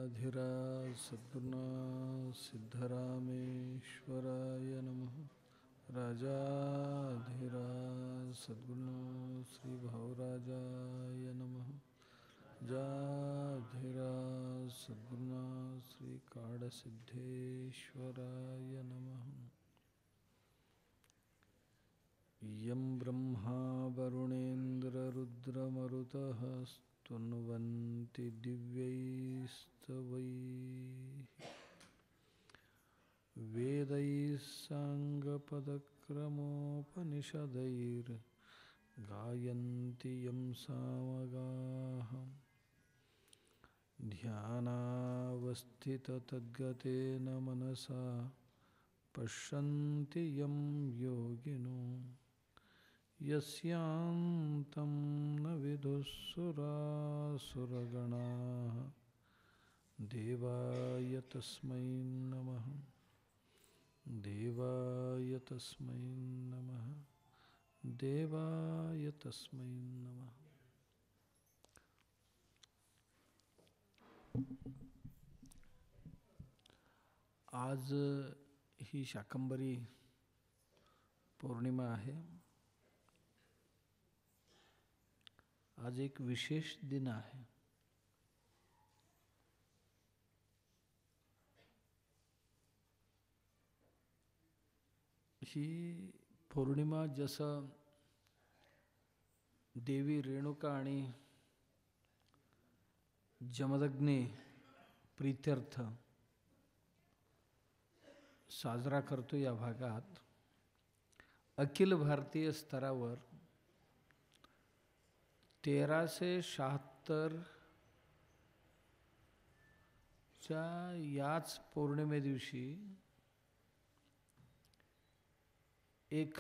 राजाधिराज सद्गुरुनाथ सिद्धरामेश्वराय नमः। राजाधिराज सद्गुरुनाथ श्री भावराजाय नमः। राजाधिराज सद्गुरुनाथ श्री काडसिद्धेश्वराय नमः। यं ब्रह्मा वरुणेन्द्ररुद्रमरुतः स्तुन्वन्ति दिव्यैस्तवैः वेदैः साङ्गपदक्रमोपनिषदैर्गायन्ति यं सामगाः। ध्यानावस्थिततद्गतेन मनसा पश्यन्ति यं योगिनो यस्यान्तं न विदुःसुरासुरगणाः। देवाय तस्मै नमः। देवाय तस्मै नमः। देवाय तस्मै नमः। आज ही शाकंभरी पौर्णिमा आहे। आज एक विशेष दिन आहे। ही पौर्णिमा जसं देवी रेणुका आणि जमदग्नी प्रीत्यर्थ साजरा करतो या भागात, अखिल भारतीय स्तरावर 1376 च्या याच पौर्णिमे दिवशी एक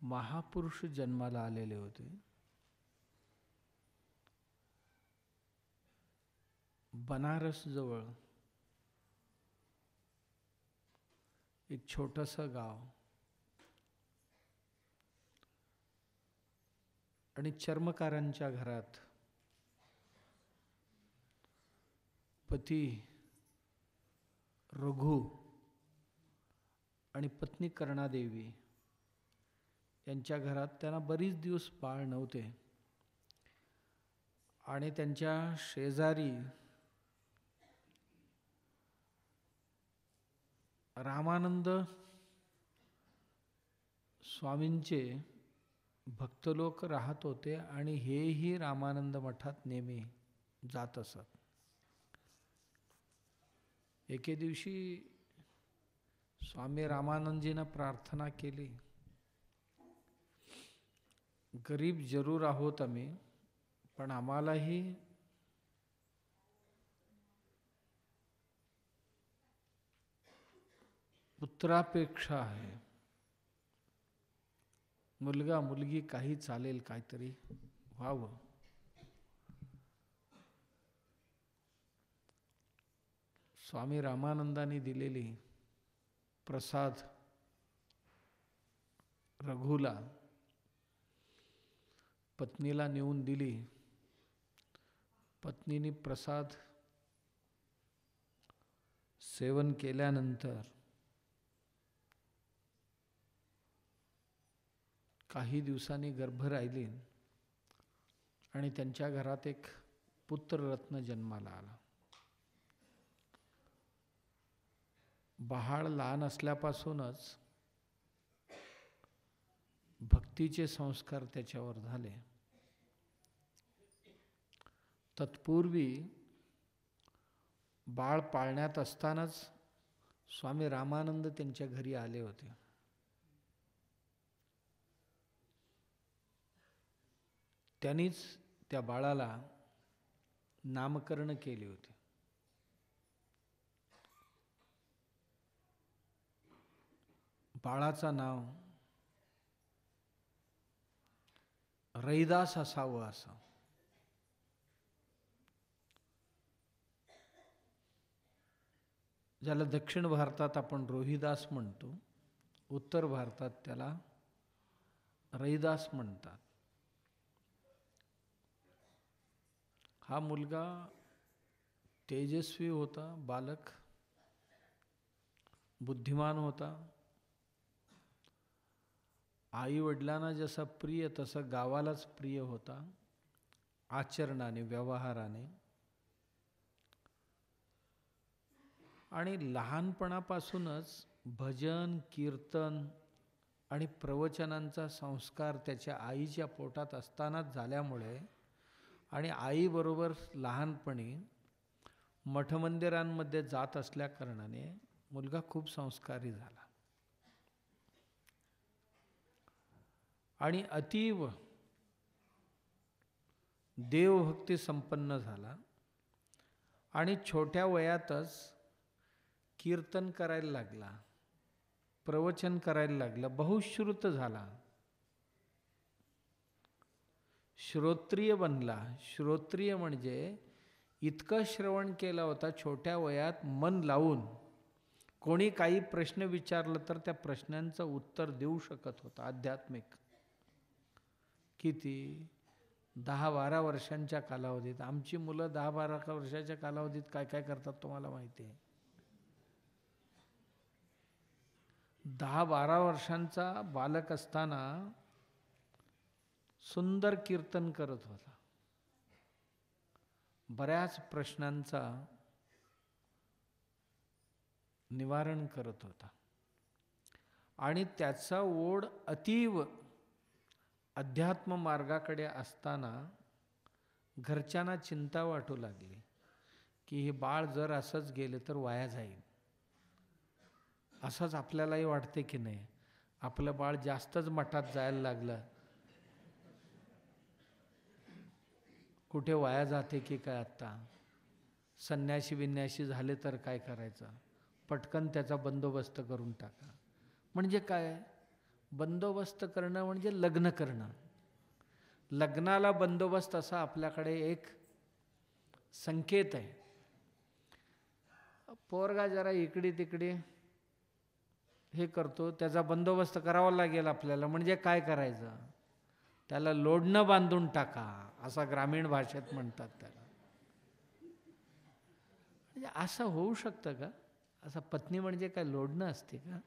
महापुरुष जन्माला आलेले होते। बनारस जवळ एक छोटंसं गाव आणि चर्मकारांच्या घरात पती रघु आणि पत्नी कर्णादेवी यांच्या घरात त्यांना बरीच दिवस बाळ नव्हते आणि त्यांच्या शेजारी रामानंद स्वामींचे भक्त लोक राहत होते आणि हेही रामानंद मठात नेहमी जात असत। एके दिवशी स्वामी रामानंदजींना प्रार्थना केली, गरीब जरूर आहोत आम्ही, पण आम्हालाही पुत्रापेक्षा आहे। मुलगा मुलगी काही चालेल, काहीतरी व्हावं। स्वामी रामानंदांनी दिलेली प्रसाद रघुला पत्नीला नेऊन दिली। पत्नीने प्रसाद सेवन केल्यानंतर काही दिवसांनी गर्भ राहिली आणि त्यांच्या घरात एक पुत्ररत्न जन्माला आला। बाळ लहान असल्यापासूनच भक्तीचे संस्कार त्याच्यावर झाले। तत्पूर्वी बाळ पाळण्यात असतानाच स्वामी रामानंद त्यांच्या घरी आले होते। त्यांनीच त्या बाळाला नामकरण केले होते। बाळाचं नाव रैदास असावं असं। ज्याला दक्षिण भारतात आपण रोहिदास म्हणतो, उत्तर भारतात त्याला रैदास म्हणतात। हा मुलगा तेजस्वी होता बालक, बुद्धिमान होता, आई वडिलांना जसा प्रिय तसा गावालाच प्रिय होता, आचरणाने व्यवहाराने. आणि लहानपणापासूनच भजन कीर्तन आणि प्रवचनांचा संस्कार त्याच्या आईच्या पोटात असतानाच झाल्यामुळे आणि आईबरोबर लहानपणी मठमंदिरांमध्ये जात असल्याकारणाने मुलगा खूप संस्कारी झाला आणि अतीव देवभक्ती संपन्न झाला आणि छोट्या वयातच कीर्तन करायला लागला, प्रवचन करायला लागला, बहुश्रुत झाला, श्रोत्रिय बनला. श्रोत्रिय म्हणजे इतकं श्रवण केलं होता छोट्या वयात मन लावून. कोणी काही प्रश्न विचारलं तर त्या प्रश्नांचं उत्तर देऊ शकत होता. आध्यात्मिक किती 10-12 वर्षांच्या कालावधीत. आमची मुलं 10-12 वर्षाच्या कालावधीत काय काय करतात तुम्हाला माहिती आहे. 10-12 वर्षांचा बालक असताना सुंदर कीर्तन करत होता, बऱ्याच प्रश्नांचा निवारण करत होता आणि त्याचा ओढ अतीव अध्यात्म मार्गाकडे असताना घरच्यांना चिंता वाटू लागली की हे बाळ जर असंच गेले तर वाया जाईल. असंच आपल्यालाही वाटते की नाही, आपलं बाळ जास्तच मठात जायला लागलं कुठे वाया जाते की काय, आत्ता संन्यासी बिन्यासी झाले तर काय करायचं, पटकन त्याचा बंदोबस्त करून टाका. म्हणजे काय बंदोबस्त करणं म्हणजे लग्न करणं. लग्नाला बंदोबस्त असा आपल्याकडे एक संकेत आहे. पोरगा जरा इकडे तिकडे हे करतो, त्याचा बंदोबस्त करावा लागेल आपल्याला. म्हणजे काय करायचं, त्याला लोडणं बांधून टाका, असा ग्रामीण भाषेत म्हणतात त्याला. म्हणजे असं होऊ शकतं का? असं पत्नी म्हणजे काय लोडणं असते का?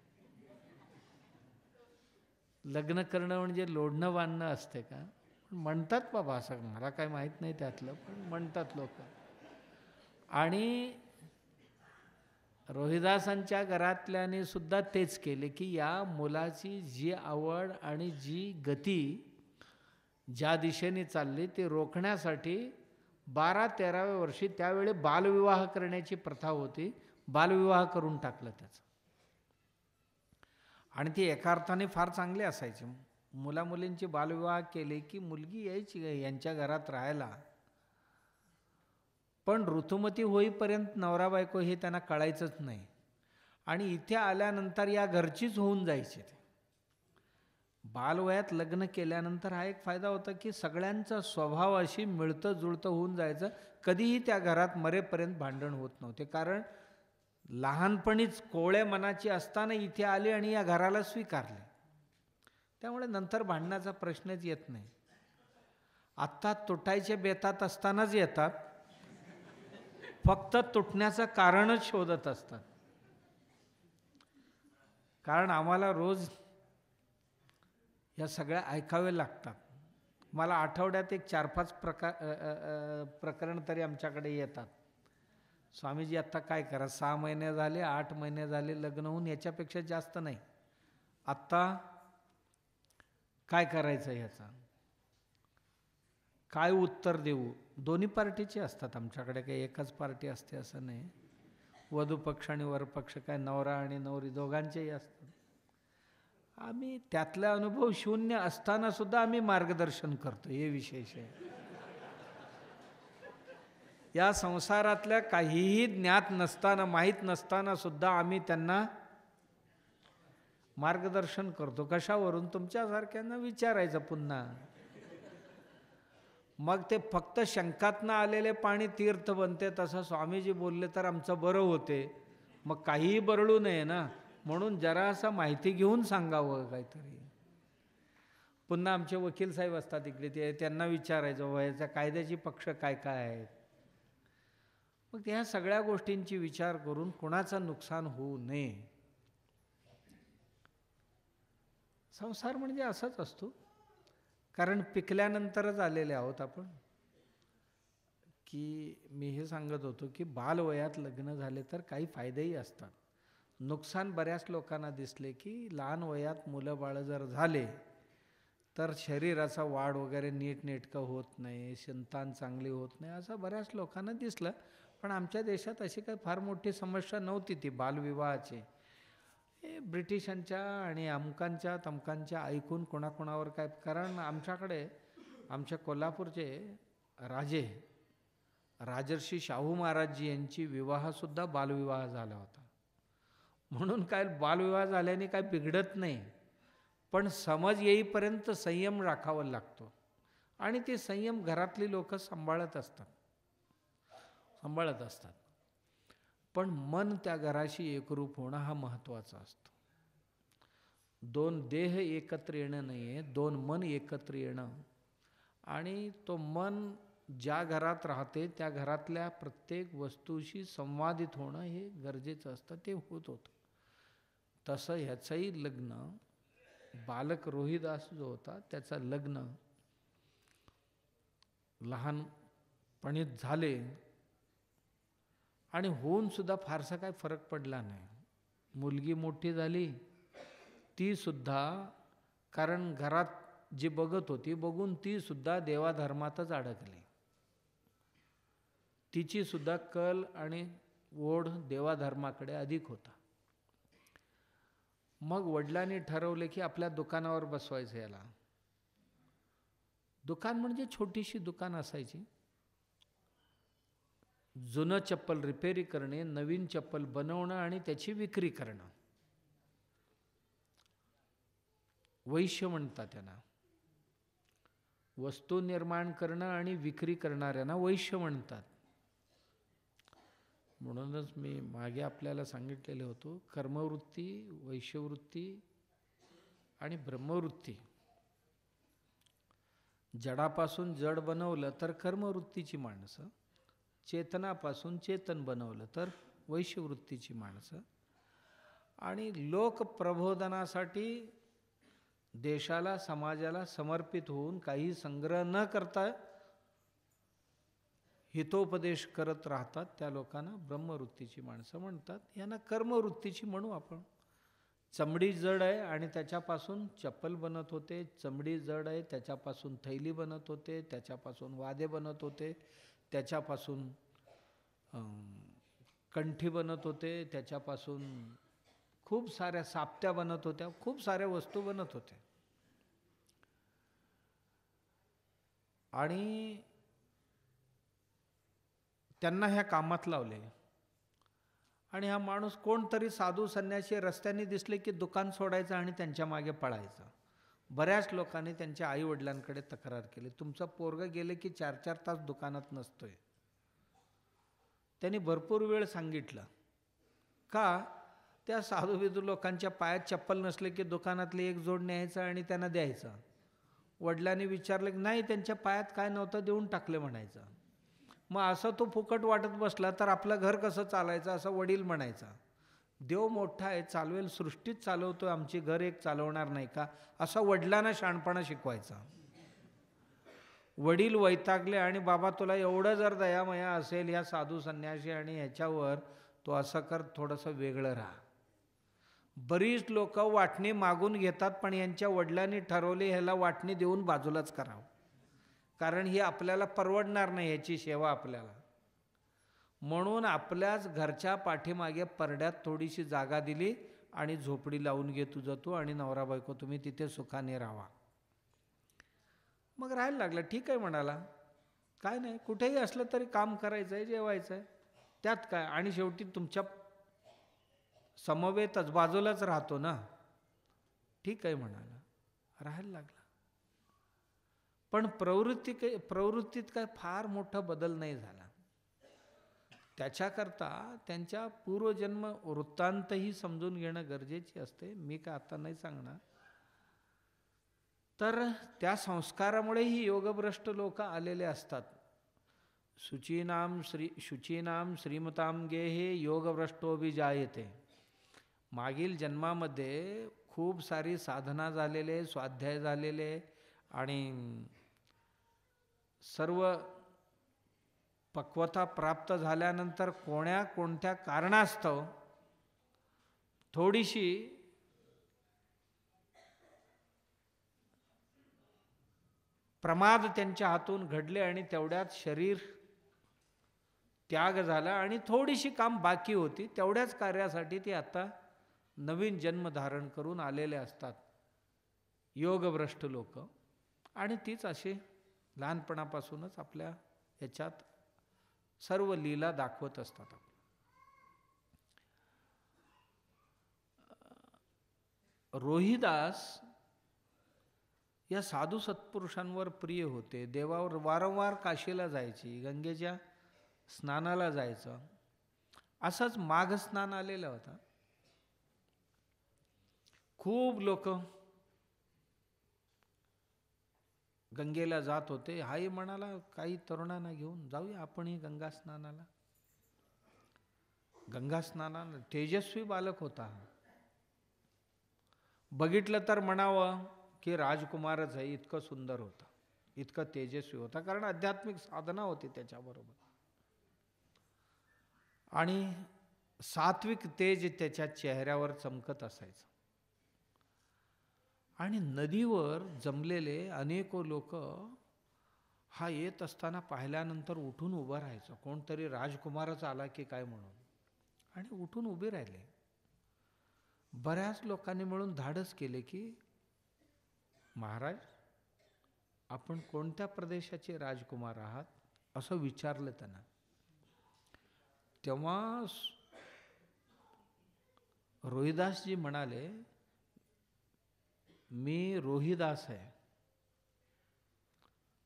लग्न करणं म्हणजे लोडणं बांधणं असते का? म्हणतात बाबा असं, मला काय माहीत नाही त्यातलं, पण म्हणतात लोक. आणि रोहिदासांच्या घरातल्याने सुद्धा तेच केले की या मुलाची जी आवड आणि जी गती ज्या दिशेने चालली ते रोखण्यासाठी 12-13व्या वर्षी, त्यावेळी बालविवाह करण्याची प्रथा होती, बालविवाह करून टाकलं त्याचं. आणि ती एका अर्थाने फार चांगली असायची. मुलामुलींची बालविवाह केले की मुलगी यायची यांच्या घरात राहायला, पण ऋतुमती होईपर्यंत नवरा बायको हे त्यांना कळायचंच नाही. आणि इथे आल्यानंतर या घरचीच होऊन जायची. बालवयात लग्न केल्यानंतर हा एक फायदा होता की सगळ्यांचा स्वभाव अशी मिळतं जुळतं होऊन जायचं. कधीही त्या घरात मरेपर्यंत भांडण होत नव्हते, कारण लहानपणीच कोवळ्या मनाची असताना इथे आले आणि या घराला स्वीकारले. त्यामुळे नंतर भांडणाचा प्रश्नच येत नाही. आत्ता तुटायच्या बेतात असतानाच येतात, फक्त तुटण्याचं कारणच शोधत असतात. कारण आम्हाला रोज या सगळ्या ऐकावे लागतात. मला आठवड्यात एक 4-5 प्रकरण तरी आमच्याकडे येतात. स्वामीजी आत्ता काय करा, 6 महिने झाले, 8 महिने झाले लग्न होऊन, याच्यापेक्षा जास्त नाही, आत्ता काय करायचं, ह्याचा काय उत्तर देऊ. दोन्ही पार्टीचे असतात आमच्याकडे, काही एकच पार्टी असते असं नाही. वधू पक्ष आणि वर पक्ष, काय नवरा आणि नवरी दोघांचेही असतात. आम्ही त्यातला अनुभव शून्य असताना सुद्धा आम्ही मार्गदर्शन करतो, हे विशेष आहे. या संसारातल्या काहीही ज्ञात नसताना, माहीत नसताना सुद्धा आम्ही त्यांना मार्गदर्शन करतो. कशावरून? तुमच्यासारख्यांना विचारायचं पुन्हा. मग ते फक्त शंकातनं आलेले पाणी तीर्थ बनते, तसं स्वामीजी बोलले तर आमचं बरं होते. मग काहीही बरळू नये ना, म्हणून जरा असं माहिती घेऊन सांगावं काहीतरी. पुन्हा आमचे वकील साहेब असतात इकडे, ते त्यांना विचारायचं याच्या कायद्याची पक्ष काय काय आहेत. मग ह्या सगळ्या गोष्टींची विचार करून कोणाचं नुकसान होऊ नये. संसार म्हणजे असाच असतो. कारण पिकल्यानंतरच आलेले आहोत आपण. की मी हे सांगत होतो की बालवयात लग्न झाले तर काही फायदेही असतात. नुकसान बऱ्याच लोकांना दिसले की लहान वयात मुलं बाळं जर झाले तर शरीराचा वाढ वगैरे नीटनेटकं होत नाही, संतान चांगली होत नाही, असं बऱ्याच लोकांना दिसलं. पण आमच्या देशात अशी काही फार मोठी समस्या नव्हती ती बालविवाहाची. हे ब्रिटिशांच्या आणि अमकांच्या तमकांच्या ऐकून कोणाकोणावर काय. कारण आमच्याकडे आमच्या कोल्हापूरचे राजे राजर्षी शाहू महाराजजी यांची विवाहसुद्धा बालविवाह झाला होता. म्हणून काय बालविवाह झाल्याने काय बिघडत नाही, पण समज येईपर्यंत संयम राखावा लागतो. आणि ते संयम घरातली लोक सांभाळत असतात. पण मन त्या घराशी एकरूप होणं हा महत्त्वाचा असतो. दोन देह एकत्र येणं नाही आहे, दोन मन एकत्र येणं. आणि तो मन ज्या घरात राहते त्या घरातल्या प्रत्येक वस्तूशी संवादित होणं हे गरजेचं असतं. ते होत होतं. तसं ह्याचंही लग्न बालक रोहिदास जो होता त्याचं लग्न लहानपणीच झाले आणि होऊन सुद्धा फारसा काय फरक पडला नाही. मुलगी मोठी झाली ती सुद्धा, कारण घरात जी बघत होती बघून ती सुद्धा देवाधर्मातच अडकली. तिची सुद्धा कल आणि ओढ देवाधर्माकडे अधिक होता. मग वडिलांनी ठरवले की आपल्या दुकानावर बसवायचं याला. दुकान म्हणजे छोटीशी दुकान असायची. जुनं चप्पल रिपेरी करणे, नवीन चप्पल बनवणं आणि त्याची विक्री करणं. वैश्य म्हणतात त्यांना. वस्तू निर्माण करणं आणि विक्री करणाऱ्यांना वैश्य म्हणतात. म्हणूनच मी मागे आपल्याला सांगितलेले होतो, कर्मवृत्ती, वैश्यवृत्ती आणि ब्रह्मवृत्ती. जडापासून जड बनवलं तर कर्मवृत्तीची माणसं, चेतनापासून चेतन बनवलं तर वैश्यवृत्तीची माणसं. आणि लोकप्रबोधनासाठी देशाला समाजाला समर्पित होऊन काही संग्रह न करता हितोपदेश करत राहतात त्या लोकांना ब्रह्मवृत्तीची माणसं म्हणतात. यांना कर्मवृत्तीची म्हणू आपण. चमडी जड आहे आणि त्याच्यापासून चप्पल बनत होते, चमडी जड आहे त्याच्यापासून थैली बनत होते, त्याच्यापासून वादे बनत होते, त्याच्यापासून कंठी बनत होते, त्याच्यापासून खूप साऱ्या सापत्या बनत होत्या, खूप साऱ्या वस्तू बनत होत्या. आणि त्यांना ह्या कामात लावले. आणि हा माणूस कोणतरी साधू संन्यासी रस्त्याने दिसले की दुकान सोडायचं आणि त्यांच्या मागे पळायचं. बऱ्याच लोकांनी त्यांच्या आईवडिलांकडे तक्रार केली, तुमचं पोरगं गेले की 4-4 तास दुकानात नसतोय. त्यांनी भरपूर वेळ सांगितलं. का? त्या साधू बिधू लोकांच्या पायात चप्पल नसले की दुकानातले एक जोड न्यायचं आणि त्यांना द्यायचं. वडिलांनी विचारलं की नाही, त्यांच्या पायात काय नव्हतं देऊन टाकले म्हणायचं. मग असं तो फुकट वाटत बसला तर आपलं घर कसं चालायचं असं वडील म्हणायचा. देव मोठा आहे, चालवेल, सृष्टीत चालवतोय, आमची घर एक चालवणार नाही का, असं वडिलांना शहाणपणा शिकवायचा. वडील वैतागले आणि बाबा तुला एवढं जर दयामया असेल या साधू संन्यासी आणि ह्याच्यावर, तो असं कर, थोडंसं वेगळं राहा. बरीच लोक वाटणी मागून घेतात, पण यांच्या वडिलांनी ठरवले ह्याला वाटणी देऊन बाजूलाच करावं, कारण ही आपल्याला परवडणार नाही याची सेवा आपल्याला. म्हणून आपल्याच घरच्या पाठीमागे परड्यात थोडीशी जागा दिली आणि झोपडी लावून घे तुझं तू आणि नवरा बायको तुम्ही तिथे सुखाने राहा. मग राहायला लागला. ठीक आहे म्हणाला, काय नाही, कुठेही असलं तरी काम करायचं आहे, जेवायचं आहे, त्यात काय, आणि शेवटी तुमच्या समवेतच बाजूलाच राहतो ना. ठीक आहे म्हणाला, राहायला लागला. पण प्रवृत्तीत काय फार मोठा बदल नाही झाला. त्याच्याकरता त्यांच्या पूर्वजन्म वृत्तांतही समजून घेणं गरजेचे असते. मी काय आता नाही सांगणार. तर त्या संस्कारामुळेही योगभ्रष्ट लोक आलेले असतात. शुचीनाम श्रीमतां गेहे योगभ्रष्टोभिजायते. मागील जन्मामध्ये खूप सारी साधना झालेले, स्वाध्याय झालेले आणि सर्व पक्वता प्राप्त झाल्यानंतर कोणत्या कारणास्तव थोडीशी प्रमाद त्यांच्या हातून घडले आणि तेवढ्यात शरीर त्याग झाला आणि थोडीशी काम बाकी होती. तेवढ्याच कार्यासाठी ते आता नवीन जन्म धारण करून आलेले असतात योगभ्रष्ट लोक. आणि तीच अशी लहानपणापासूनच आपल्या याच्यात सर्व लीला दाखवत असतात. रोहिदास या साधू सत्पुरुषांवर प्रिय होते. देवावर वारंवार काशीला जायची, गंगेच्या स्नानाला जायचं. असंच माघ स्नान आलेलं होतं. खूप लोक गंगेला जात होते. हाही म्हणाला काही तरुणांना घेऊन जाऊया आपणही गंगा स्नानाला. गंगा स्नानाला तेजस्वी बालक होता. बघितलं तर म्हणावं की राजकुमारच आहे, इतकं सुंदर होता, इतकं तेजस्वी होता. कारण आध्यात्मिक साधना होती त्याच्याबरोबर आणि सात्विक तेज त्याच्या चेहऱ्यावर चमकत असायचं. आणि नदीवर जमलेले अनेको लोक हा येत असताना पाहिल्यानंतर उठून उभं राहायचं. कोणतरी राजकुमारच आला की काय म्हणून, आणि उठून उभे राहिले. बऱ्याच लोकांनी मिळून धाडस केले की महाराज आपण कोणत्या प्रदेशाचे राजकुमार आहात असं विचारलं त्यांना. तेव्हा रोहिदासजी म्हणाले मी रोहिदास आहे,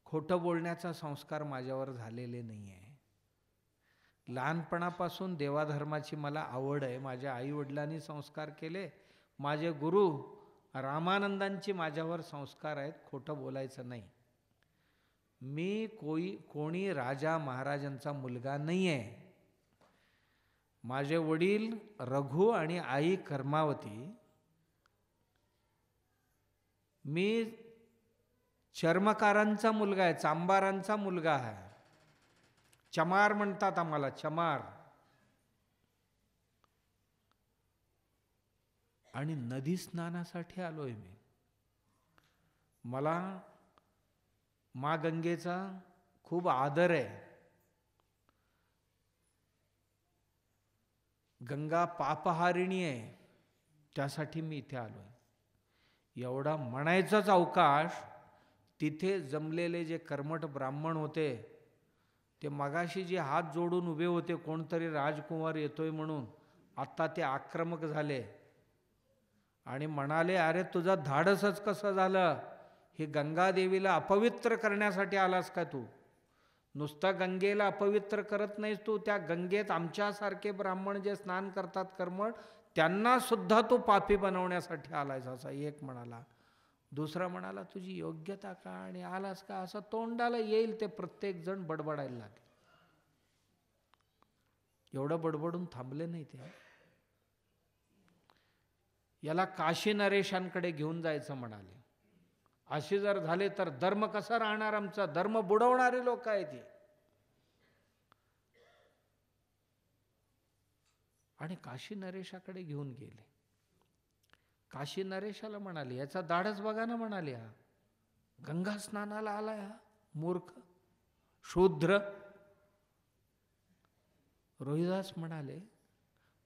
खोटं बोलण्याचा संस्कार माझ्यावर झालेले नाही आहे. लहानपणापासून देवाधर्माची मला आवड आहे. माझ्या आईवडिलांनी संस्कार केले, माझे गुरु रामानंदांची माझ्यावर संस्कार आहेत, खोटं बोलायचं नाही. मी कोणी राजा महाराजांचा मुलगा नाही आहे. माझे वडील रघु आणि आई कर्मावती. मी चर्मकारांचा मुलगा आहे, चांबारांचा मुलगा आहे. चमार म्हणतात आम्हाला, चमार. आणि नदी स्नानासाठी आलोय मी. मला मा गंगेचा खूप आदर आहे. गंगा पापहारिणी आहे, त्यासाठी मी इथे आलोय. एवढा म्हणायचाच अवकाश तिथे जमलेले जे कर्मठ ब्राह्मण होते ते मगाशी जे हात जोडून उभे होते कोणतरी राजकुमार येतोय म्हणून, आता ते आक्रमक झाले आणि म्हणाले अरे तुझं धाडसच कसं झालं? हे गंगादेवीला अपवित्र करण्यासाठी आलास का तू? नुसतं गंगेला अपवित्र करत नाहीस तू, त्या गंगेत आमच्यासारखे ब्राह्मण जे स्नान करतात कर्मठ त्यांना सुद्धा तू पापी बनवण्यासाठी आलायस, असा एक म्हणाला. दुसरा म्हणाला तुझी योग्यता का आणि आलास का? असं तोंडाला येईल ते प्रत्येक जण बडबडायला लागले. एवढं बडबडून थांबले नाही ते. याला काशी नरेशांकडे घेऊन जायचं म्हणाले. असे जर झाले तर धर्म कसा राहणार आमचा? धर्म बुडवणारे लोक आहेत ते. आणि काशी नरेशाकडे घेऊन गेले. काशी नरेशाला म्हणाले याचा धाडस बघा ना, म्हणाले हा गंगा स्नानाला आलाय, हा मूर्ख शूद्र. रोहिदास म्हणाले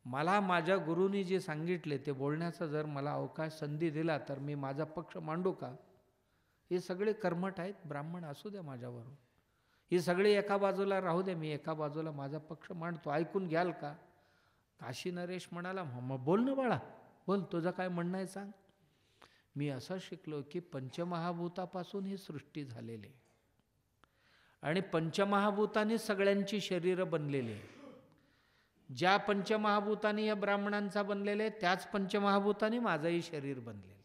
मला माझ्या गुरुनी जे सांगितले ते बोलण्याचा जर मला अवकाश संधी दिला तर मी माझा पक्ष मांडू का? हे सगळे कर्मठ आहेत, ब्राह्मण असू द्या माझ्याबरोबर, ही सगळे एका बाजूला राहू द्या, मी एका बाजूला माझा पक्ष मांडतो, ऐकून घ्याल का? काशी नरेश म्हणाला मग बोल ना बाळा, बोल, तुझं काय म्हणणं आहे सांग. मी असं शिकलो की पंचमहाभूतापासून ही सृष्टी झालेली आणि पंचमहाभूतांनी सगळ्यांची शरीरं बनलेली आहे. ज्या पंचमहाभूतांनी या ब्राह्मणांचा बनलेले त्याच पंचमहाभूतांनी माझंही शरीर बनलेले.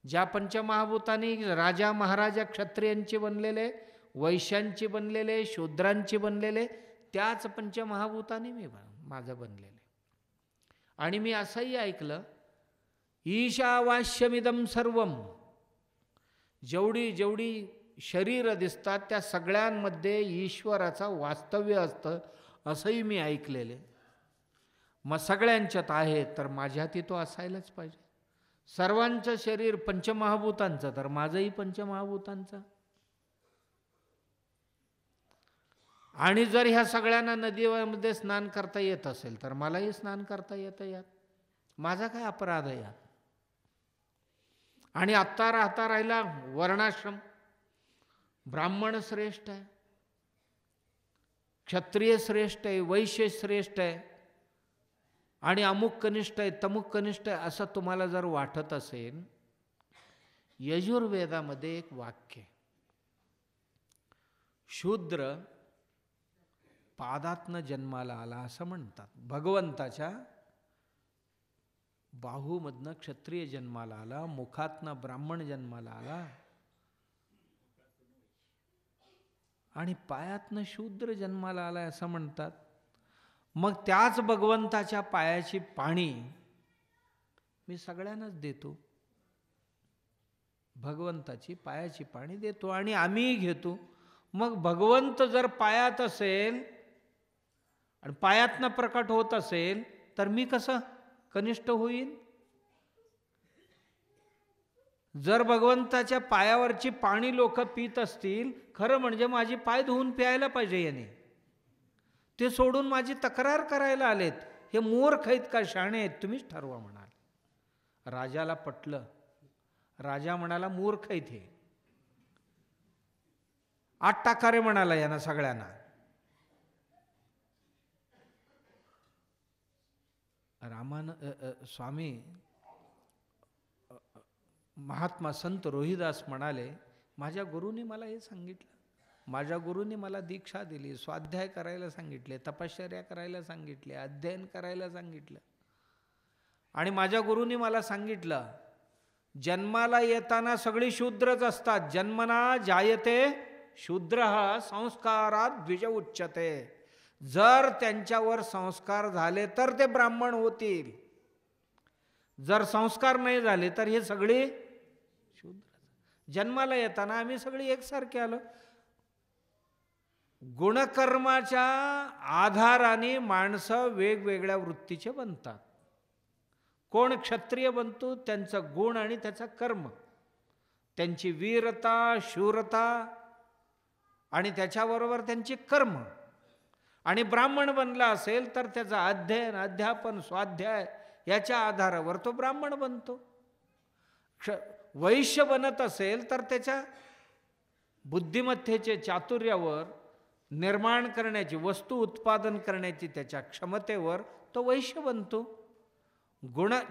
ज्या पंचमहाभूतांनी राजा महाराजा क्षत्रियांचे बनलेले वैश्यांची बनलेले, शूद्रांची बनलेले, त्याच पंचमहाभूतांनी माझं बनलेले. आणि मी असंही ऐकलं, ईशावास्यमिदं सर्वम, जेवढी जेवढी शरीर दिसतात त्या सगळ्यांमध्ये ईश्वराचा वास्तव्य असतं, असंही मी ऐकलेले. मग सगळ्यांच्यात आहे तर माझ्यातही तो असायलाच पाहिजे. सर्वांचं शरीर पंचमहाभूतांचं तर माझंही पंचमहाभूतांचं. आणि जर ह्या सगळ्यांना नदीमध्ये स्नान करता येत असेल तर मलाही स्नान करता येतं यात. माझा काय अपराध आहे यात? आणि आत्ता राहिला वर्णाश्रम. ब्राह्मण श्रेष्ठ आहे, क्षत्रिय श्रेष्ठ आहे, वैश्य श्रेष्ठ आहे, आणि अमुक कनिष्ठ आहे, तमुक कनिष्ठ आहे असं तुम्हाला जर वाटत असेल, यजुर्वेदामध्ये एक वाक्य, शूद्र पादातनं जन्माला आला असं म्हणतात. भगवंताच्या बाहूमधनं क्षत्रिय जन्माला आला, मुखातनं ब्राह्मण जन्माला आला, आणि पायातनं शूद्र जन्माला आला असं म्हणतात. मग त्याच भगवंताच्या पायाची पाणी मी सगळ्यांनाच देतो. भगवंताची पायाची पाणी देतो आणि आम्हीही घेतो. मग भगवंत जर पायात असेल आणि पायातनं प्रकट होत असेल तर मी कसं कनिष्ठ होईन? जर भगवंताच्या पायावरची पाणी लोक पित असतील, खरं म्हणजे माझी पाय धुवून प्यायला पाहिजे याने. ते सोडून माझी तक्रार करायला आलेत. हे मूर्ख आहेत का शाणे आहेत? तुम्हीच ठरवा म्हणाल. राजाला पटलं. राजा म्हणाला मूर्ख आहेत हे. 8 टाका रे म्हणाला यांना सगळ्यांना. स्वामी महात्मा संत रोहिदास म्हणाले, माझ्या गुरुनी मला हे सांगितलं, माझ्या गुरुनी मला दीक्षा दिली, स्वाध्याय करायला सांगितले, तपश्चर्या करायला सांगितले, अध्ययन करायला सांगितलं. आणि माझ्या गुरुनी मला सांगितलं, जन्माला येताना सगळी शूद्रच असतात. जन्मना जायते शूद्रः संस्कारात द्विज उच्यते. जर त्यांच्यावर संस्कार झाले तर ते ब्राह्मण होतील, जर संस्कार नाही झाले तर हे सगळे शूद्र. जन्माला येताना आम्ही सगळी एकसारखे आलो. गुणकर्माच्या आधाराने माणसं वेगवेगळ्या वृत्तीचे बनतात. कोण क्षत्रिय बनतो? त्यांचा गुण आणि त्याचा कर्म, त्यांची वीरता, शूरता आणि त्याच्याबरोबर त्यांची कर्म. आणि ब्राह्मण बनला असेल तर त्याचा अध्ययन, अध्यापन, स्वाध्याय याच्या आधारावर तो ब्राह्मण बनतो. वैश्य बनत असेल तर त्याच्या बुद्धिमत्तेचे, चातुर्यावर, निर्माण करण्याची, वस्तू उत्पादन करण्याची त्याच्या क्षमतेवर तो वैश्य बनतो.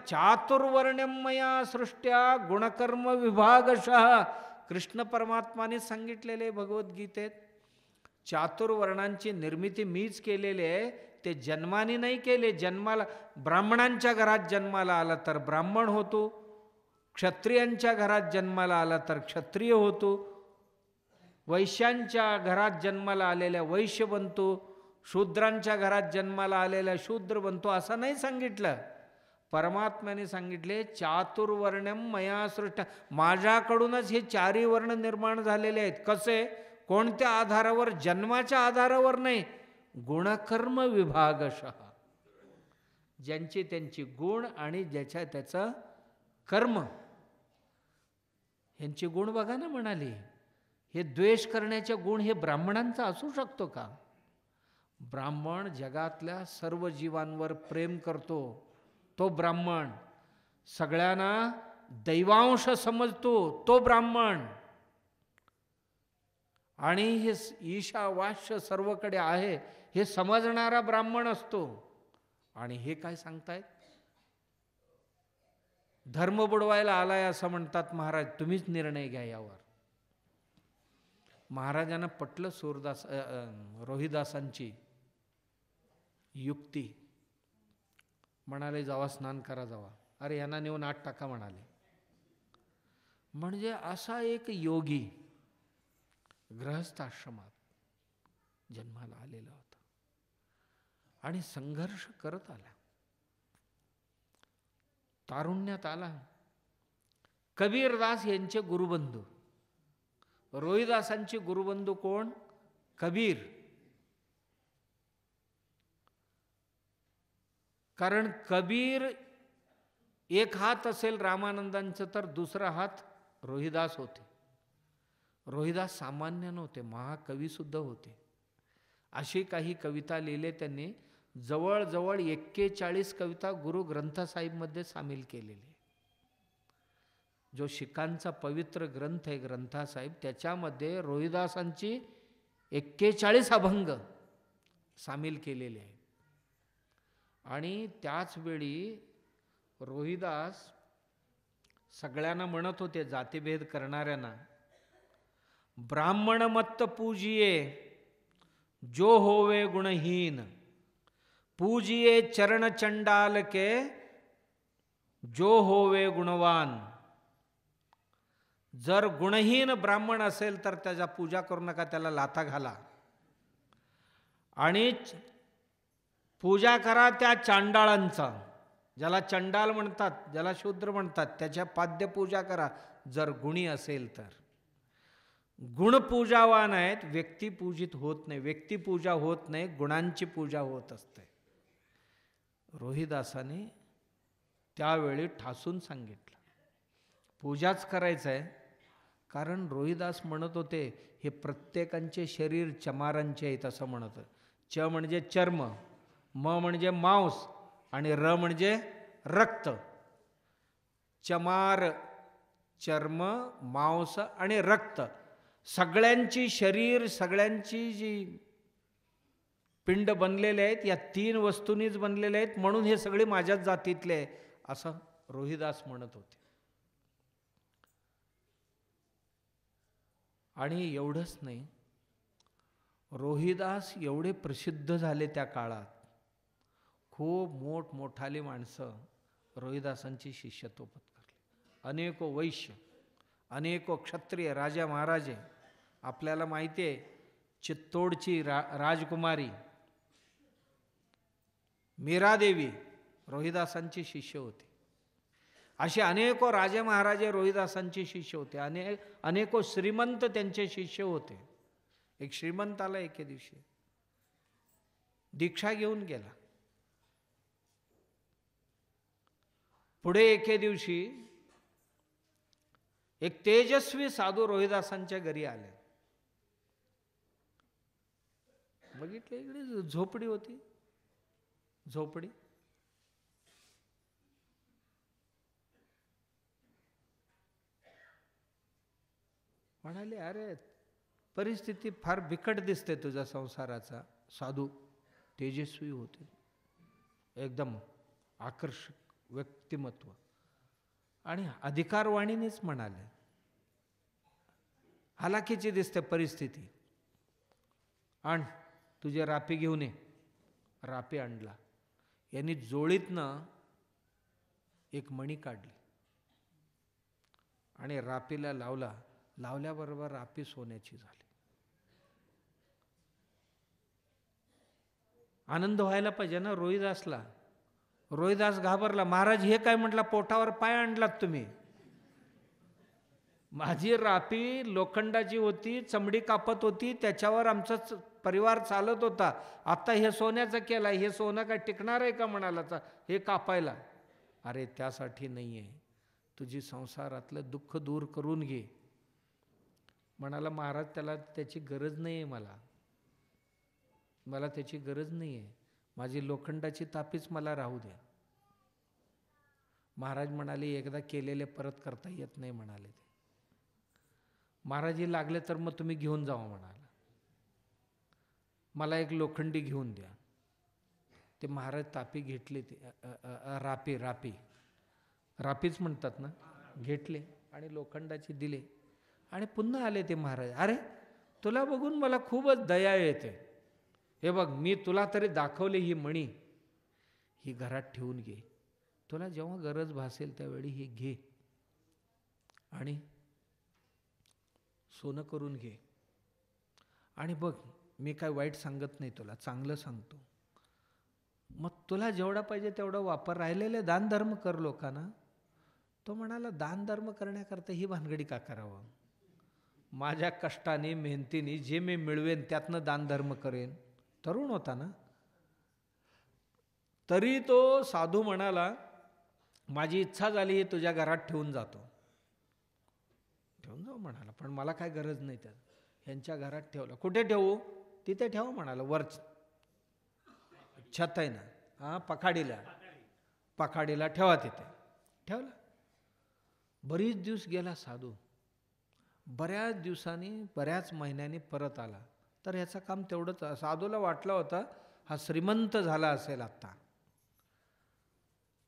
चातुर्वर्ण्यम मया सृष्ट्या गुणकर्म विभागशः. कृष्ण परमात्माने सांगितलेले भगवद्गीतेत, चातुर्वर्णांची निर्मिती मीच केलेली आहे. ते जन्माने नाही केले. जन्माला ब्राह्मणांच्या घरात जन्माला आला तर ब्राह्मण होतो, क्षत्रियांच्या घरात जन्माला आला तर क्षत्रिय होतो, वैश्यांच्या घरात जन्माला आलेल्या वैश्य बनतो, शूद्रांच्या घरात जन्माला आलेल्या शूद्र बनतो. असं नाही सांगितलं. परमात्म्याने सांगितले, चातुर्वर्ण्यम मया सृष्ट. माझ्याकडूनच हे 4ही वर्ण निर्माण झालेले आहेत. कसे? कोणत्या आधारावर? जन्माच्या आधारावर नाही, गुणकर्म विभागशः. ज्यांची त्यांची गुण आणि ज्याच्या त्याचं कर्म, यांचे गुण बघा ना. म्हणाले, हे द्वेष करण्याचे गुण हे ब्राह्मणांचा असू शकतो का? ब्राह्मण जगातल्या सर्व जीवांवर प्रेम करतो. तो ब्राह्मण सगळ्यांना दैवांश समजतो. तो ब्राह्मण. आणि हे ईशावास्य सर्वकडे आहे हे समजणारा ब्राह्मण असतो. आणि हे काय सांगतायत? धर्म बुडवायला आलाय असं म्हणतात महाराज. तुम्हीच निर्णय घ्या यावर. महाराजांना पटलं रोहिदासांची युक्ती. म्हणाले, जावा स्नान करा जावा. अरे यांना नेऊन 8 टाका म्हणाले. म्हणजे असा एक योगी गृहस्थाश्रमात जन्माला आलेला होता आणि संघर्ष करत आला, तारुण्यात आला. कबीरदास यांचे गुरुबंधू, रोहिदासांचे गुरुबंधू कोण? कबीर. कारण कबीर एक हात असेल रामानंदांचं तर दुसरा हात रोहिदास होते. रोहिदास सामान्य नव्हते, महाकवी सुद्धा होते. अशी काही कविता लिहिले त्यांनी. जवळजवळ 41 कविता गुरु ग्रंथसाहिबमध्ये सामील केलेली. जो शिखांचा पवित्र ग्रंथ आहे ग्रंथसाहिब, त्याच्यामध्ये रोहिदासांची 41 अभंग सामील केलेले आहेत. आणि त्याच वेळी रोहिदास सगळ्यांना म्हणत होते, जातीभेद करणाऱ्यांना, ब्राह्मण मत्त पूजिये जो होवे गुणहीन, पूजिये चरण चंडाल के जो होवे गुणवान. जर गुणहीन ब्राह्मण असेल तर त्याचा पूजा करू नका, त्याला लाथा घाला. आणि पूजा करा त्या चांडाळांचा, ज्याला चंडाल म्हणतात, ज्याला शूद्र म्हणतात, त्याच्या पाद्य पूजा करा जर गुणी असेल तर. गुणपूजावान आहेत, व्यक्तिपूजित होत नाही. व्यक्तिपूजा होत नाही, गुणांची पूजा होत असते. रोहिदासाने त्यावेळी ठासून सांगितलं, पूजाच करायचं आहे. कारण रोहिदास म्हणत होते, हे प्रत्येकांचे शरीर चमारांचे आहेत असं म्हणत. च म्हणजे चर्म, म म्हणजे मांस आणि र म्हणजे रक्त. चमार, चर्म, मांस आणि रक्त, सगळ्यांची शरीर, सगळ्यांची जी पिंड बनलेले आहेत या 3 वस्तूंनीच बनलेले आहेत, म्हणून हे सगळे माझ्याच जातीतले आहे असं रोहिदास म्हणत होते. आणि एवढंच नाही, रोहिदास एवढे प्रसिद्ध झाले त्या काळात, खूप मोठमोठाली माणसं रोहिदासांची शिष्यत्व पत्करली. अनेको वैश्य, अनेको क्षत्रिय, राजा महाराजे. आपल्याला माहिती आहे, चित्तोडची राजकुमारी मीरादेवी रोहिदासांची शिष्य होती. असे अनेको राजे महाराजे रोहिदासांचे शिष्य होते. अनेको श्रीमंत त्यांचे शिष्य होते. एक श्रीमंत आला एके दिवशी, दीक्षा घेऊन गेला. पुढे एके दिवशी एक तेजस्वी साधू रोहिदासांच्या घरी आले. बघितले, इकडे झोपडी होती, झोपडी. म्हणाले, अरे परिस्थिती फार बिकट दिसते तुझ्या संसाराचा. साधू तेजस्वी होते, एकदम आकर्षक व्यक्तिमत्व, आणि अधिकारवाणीनेच म्हणाले, हालाकीची दिसते परिस्थिती, आण तुझे रापी घेऊन ये. रापी आणला. यांनी जोळीतनं एक मणी काढली आणि रापीला लावला. लावल्याबरोबर रापी सोन्याची झाली. आनंद व्हायला पाहिजे ना रोहिदासला. रोहिदास घाबरला. महाराज हे काय? म्हटला, पोटावर पाय आणलात तुम्ही. माझी रापी लोखंडाची होती, चमडी कापत होती, त्याच्यावर आमचा परिवार चालत होता. आता हे सोन्याचं केलं, हे सोनं काय टिकणार आहे का म्हणाला हे कापायला? अरे त्यासाठी नाही आहे, तुझी संसारातलं दुःख दूर करून घे. म्हणाला, महाराज त्याची गरज नाही आहे, मला त्याची गरज नाही आहे. माझी लोखंडाची तापीच मला राहू द्या. महाराज म्हणाले, एकदा केलेले परत करता येत नाही म्हणाले ते. महाराजी लागले तर मग तुम्ही घेऊन जावा म्हणाला. मला एक लोखंडी घेऊन द्या. ते महाराज तापी घेतले, ते रापीच म्हणतात ना, घेतले आणि लोखंडाची दिले आणि पुन्हा आले ते महाराज. अरे तुला बघून मला खूपच दया येते. हे बघ, मी तुला तरी दाखवले ही मणी, ही घरात ठेवून घे. तुला जेव्हा गरज भासेल त्यावेळी ही घे आणि सोनं करून घे. आणि बघ मी काय वाईट सांगत नाही तुला, चांगलं सांगतो. मग तुला जेवढा पाहिजे तेवढं वापर, राहिलेले दानधर्म कर लोकांना. तो म्हणाला दानधर्म करण्याकरता ही भानगडी का करावं? माझ्या कष्टाने मेहनतीने जे मी मिळवेन त्यातनं दानधर्म करेन. तरुण होता ना. तरी तो साधू म्हणाला माझी इच्छा झाली तुझ्या घरात ठेवून जातो. ठेवून जाऊ म्हणाला, पण मला काय गरज नाही त्यात. ह्यांच्या घरात ठेवला. कुठे ठेवू? तिथे ठेवा म्हणाला, वर छत आहे ना, हां पखाडीला ठेवा. तिथे ठेवला. बरीच दिवस गेला साधू. बऱ्याच दिवसांनी बऱ्याच महिन्यांनी परत आला. तर ह्याचं काम तेवढंच. साधूला वाटलं होतं हा श्रीमंत झाला असेल आत्ता.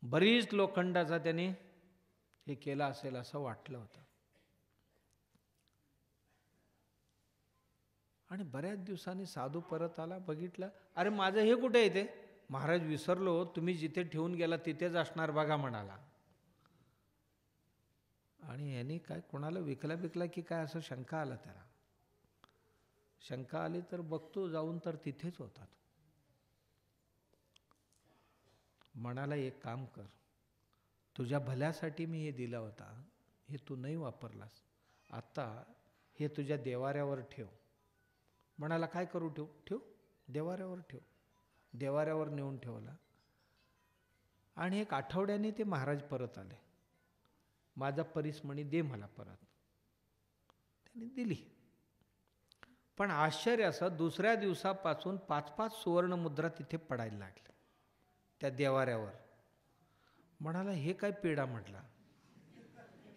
बरीच लोखंडाचा त्याने हे केलं असेल असं वाटलं होतं. आणि बऱ्याच दिवसांनी साधू परत आला. बघितलं, अरे माझं हे कुठे येते? महाराज विसरलो, तुम्ही जिथे ठेवून गेला तिथेच असणार बघा म्हणाला. आणि यांनी काय कोणाला विकला की काय असं शंका आला त्याला. शंका आली तर बघतो जाऊन तर तिथेच होतात. म्हणाला एक काम कर, तुझ्या भल्यासाठी मी हे दिला होता, हे तू नाही वापरलास, आत्ता हे तुझ्या देवाऱ्यावर ठेव. म्हणाला काय करू? ठेव देवाऱ्यावर ठेव. देवाऱ्यावर नेऊन ठेवला. आणि एक आठवड्याने ते महाराज परत आले. माझा परिसमणी दे मला परत. त्यांनी दिली. पण आश्चर्य असं, दुसऱ्या दिवसापासून 5-5 सुवर्ण मुद्रा तिथे पडायला लागल्या त्या देवाऱ्यावर. म्हणाला हे काय पेढा म्हटला,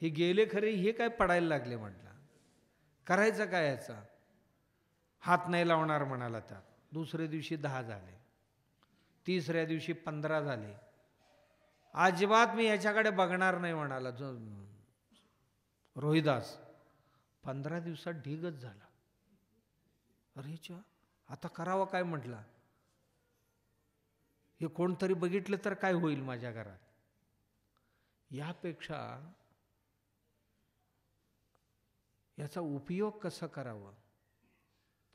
हे गेले खरे, हे काय पडायला लागले म्हटला. करायचं काय याचा? हात नाही लावणार म्हणाला त्यात. दुसऱ्या दिवशी 10 झाले, तिसऱ्या दिवशी 15 झाले. अजिबात मी याच्याकडे बघणार नाही म्हणाला जो रोहिदास. 15 दिवसात ढीगच झाला. अरे चा आता करावं काय म्हटला. हे कोणतरी बघितलं तर काय होईल माझ्या घरात. यापेक्षा याचा उपयोग कसा करावा.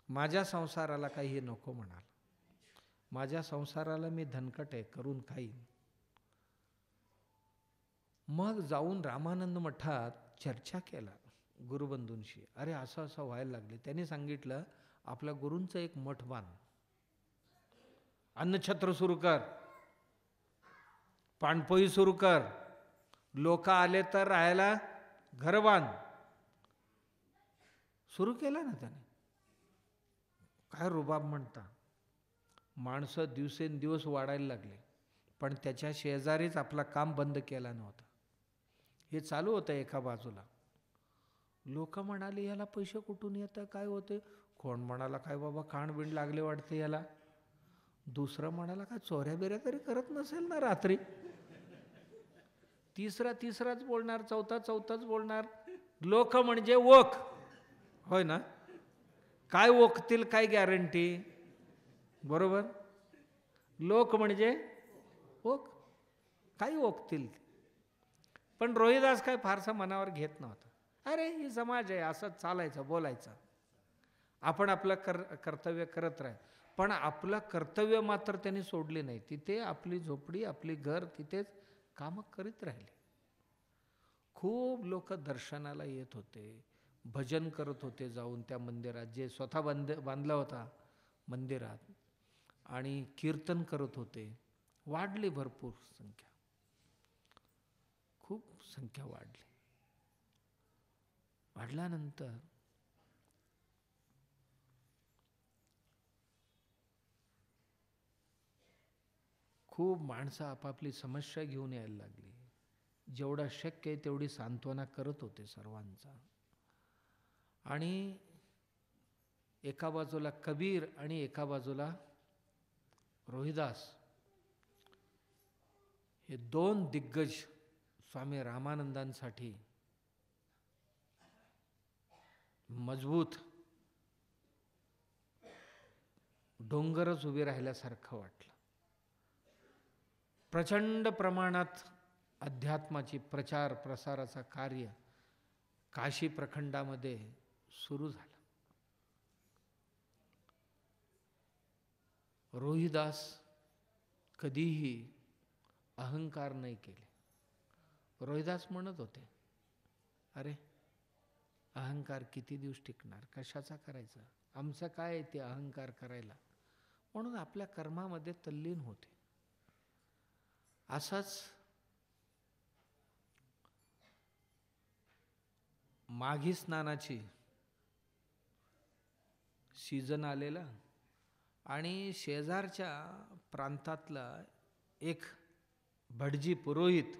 माझ्या संसाराला काही हे नको म्हणाल. माझ्या संसाराला मी धनकट आहे, करून खाईन. मग जाऊन रामानंद मठात चर्चा केला गुरुबंधूंशी. अरे असं असं व्हायला लागले. त्यांनी सांगितलं आपल्या गुरूंचं एक मठ बांध, अन्नछत्र सुरू कर, पाणपोई सुरू कर, लोक आले तर राहायला घर बांध. सुरू केलं ना त्याने. काय रुबाब म्हणता. माणसं दिवसेंदिवस वाढायला लागले, पण त्याच्या शेजारीच आपला काम बंद केला नव्हता. हे चालू होतं एका बाजूला. लोक म्हणाले याला पैसे कुठून येतं, काय होते. कोण म्हणाला काय बाबा कानबिंड लागले वाटते याला. दुसरं म्हणाला काय चोऱ्या बिऱ्या तरी करत नसेल ना रात्री. तिसराच बोलणार, चौथाच बोलणार. लोक म्हणजे ओक, होय ना. काय ओकतील काय गॅरंटी. बरोबर. लोक म्हणजे ओक, काही ओकतील. पण रोहिदास काय फारसा मनावर घेत नव्हता. अरे ही समाज आहे, असंच चालायचं बोलायचं. आपण आपलं कर्तव्य करत राह. पण आपलं कर्तव्य मात्र त्यांनी सोडले नाही. तिथे आपली झोपडी, आपली घर, तिथेच कामं करीत राहिले. खूप लोक दर्शनाला येत होते, भजन करत होते जाऊन त्या मंदिरात, जे स्वतः बांधला होता मंदिरात, आणि कीर्तन करत होते. वाढली भरपूर संख्या, खूप संख्या वाढली. वाढल्यानंतर खूप माणसं आपापली समस्या घेऊन यायला लागली. जेवढा शक्य आहे तेवढी सांत्वना करत होते सर्वांचा. आणि एका बाजूला कबीर आणि एका बाजूला रोहिदास, हे 2 दिग्गज स्वामी रामानंदांसाठी मजबूत डोंगरच उभे राहिल्यासारखं वाटलं. प्रचंड प्रमाणात अध्यात्माची प्रचार प्रसाराचा कार्य काशी प्रखंडामध्ये सुरू झालं. रोहिदास कधीही अहंकार नाही केले. रोहिदास म्हणत होते, अरे अहंकार किती दिवस टिकणार, कशाचा करायचा, आमचं काय आहे ते अहंकार करायला. म्हणून आपल्या कर्मामध्ये तल्लीन होते. असाच माघी स्नानाची सीझन आलेला आणि शेजारच्या प्रांतातला एक भटजी पुरोहित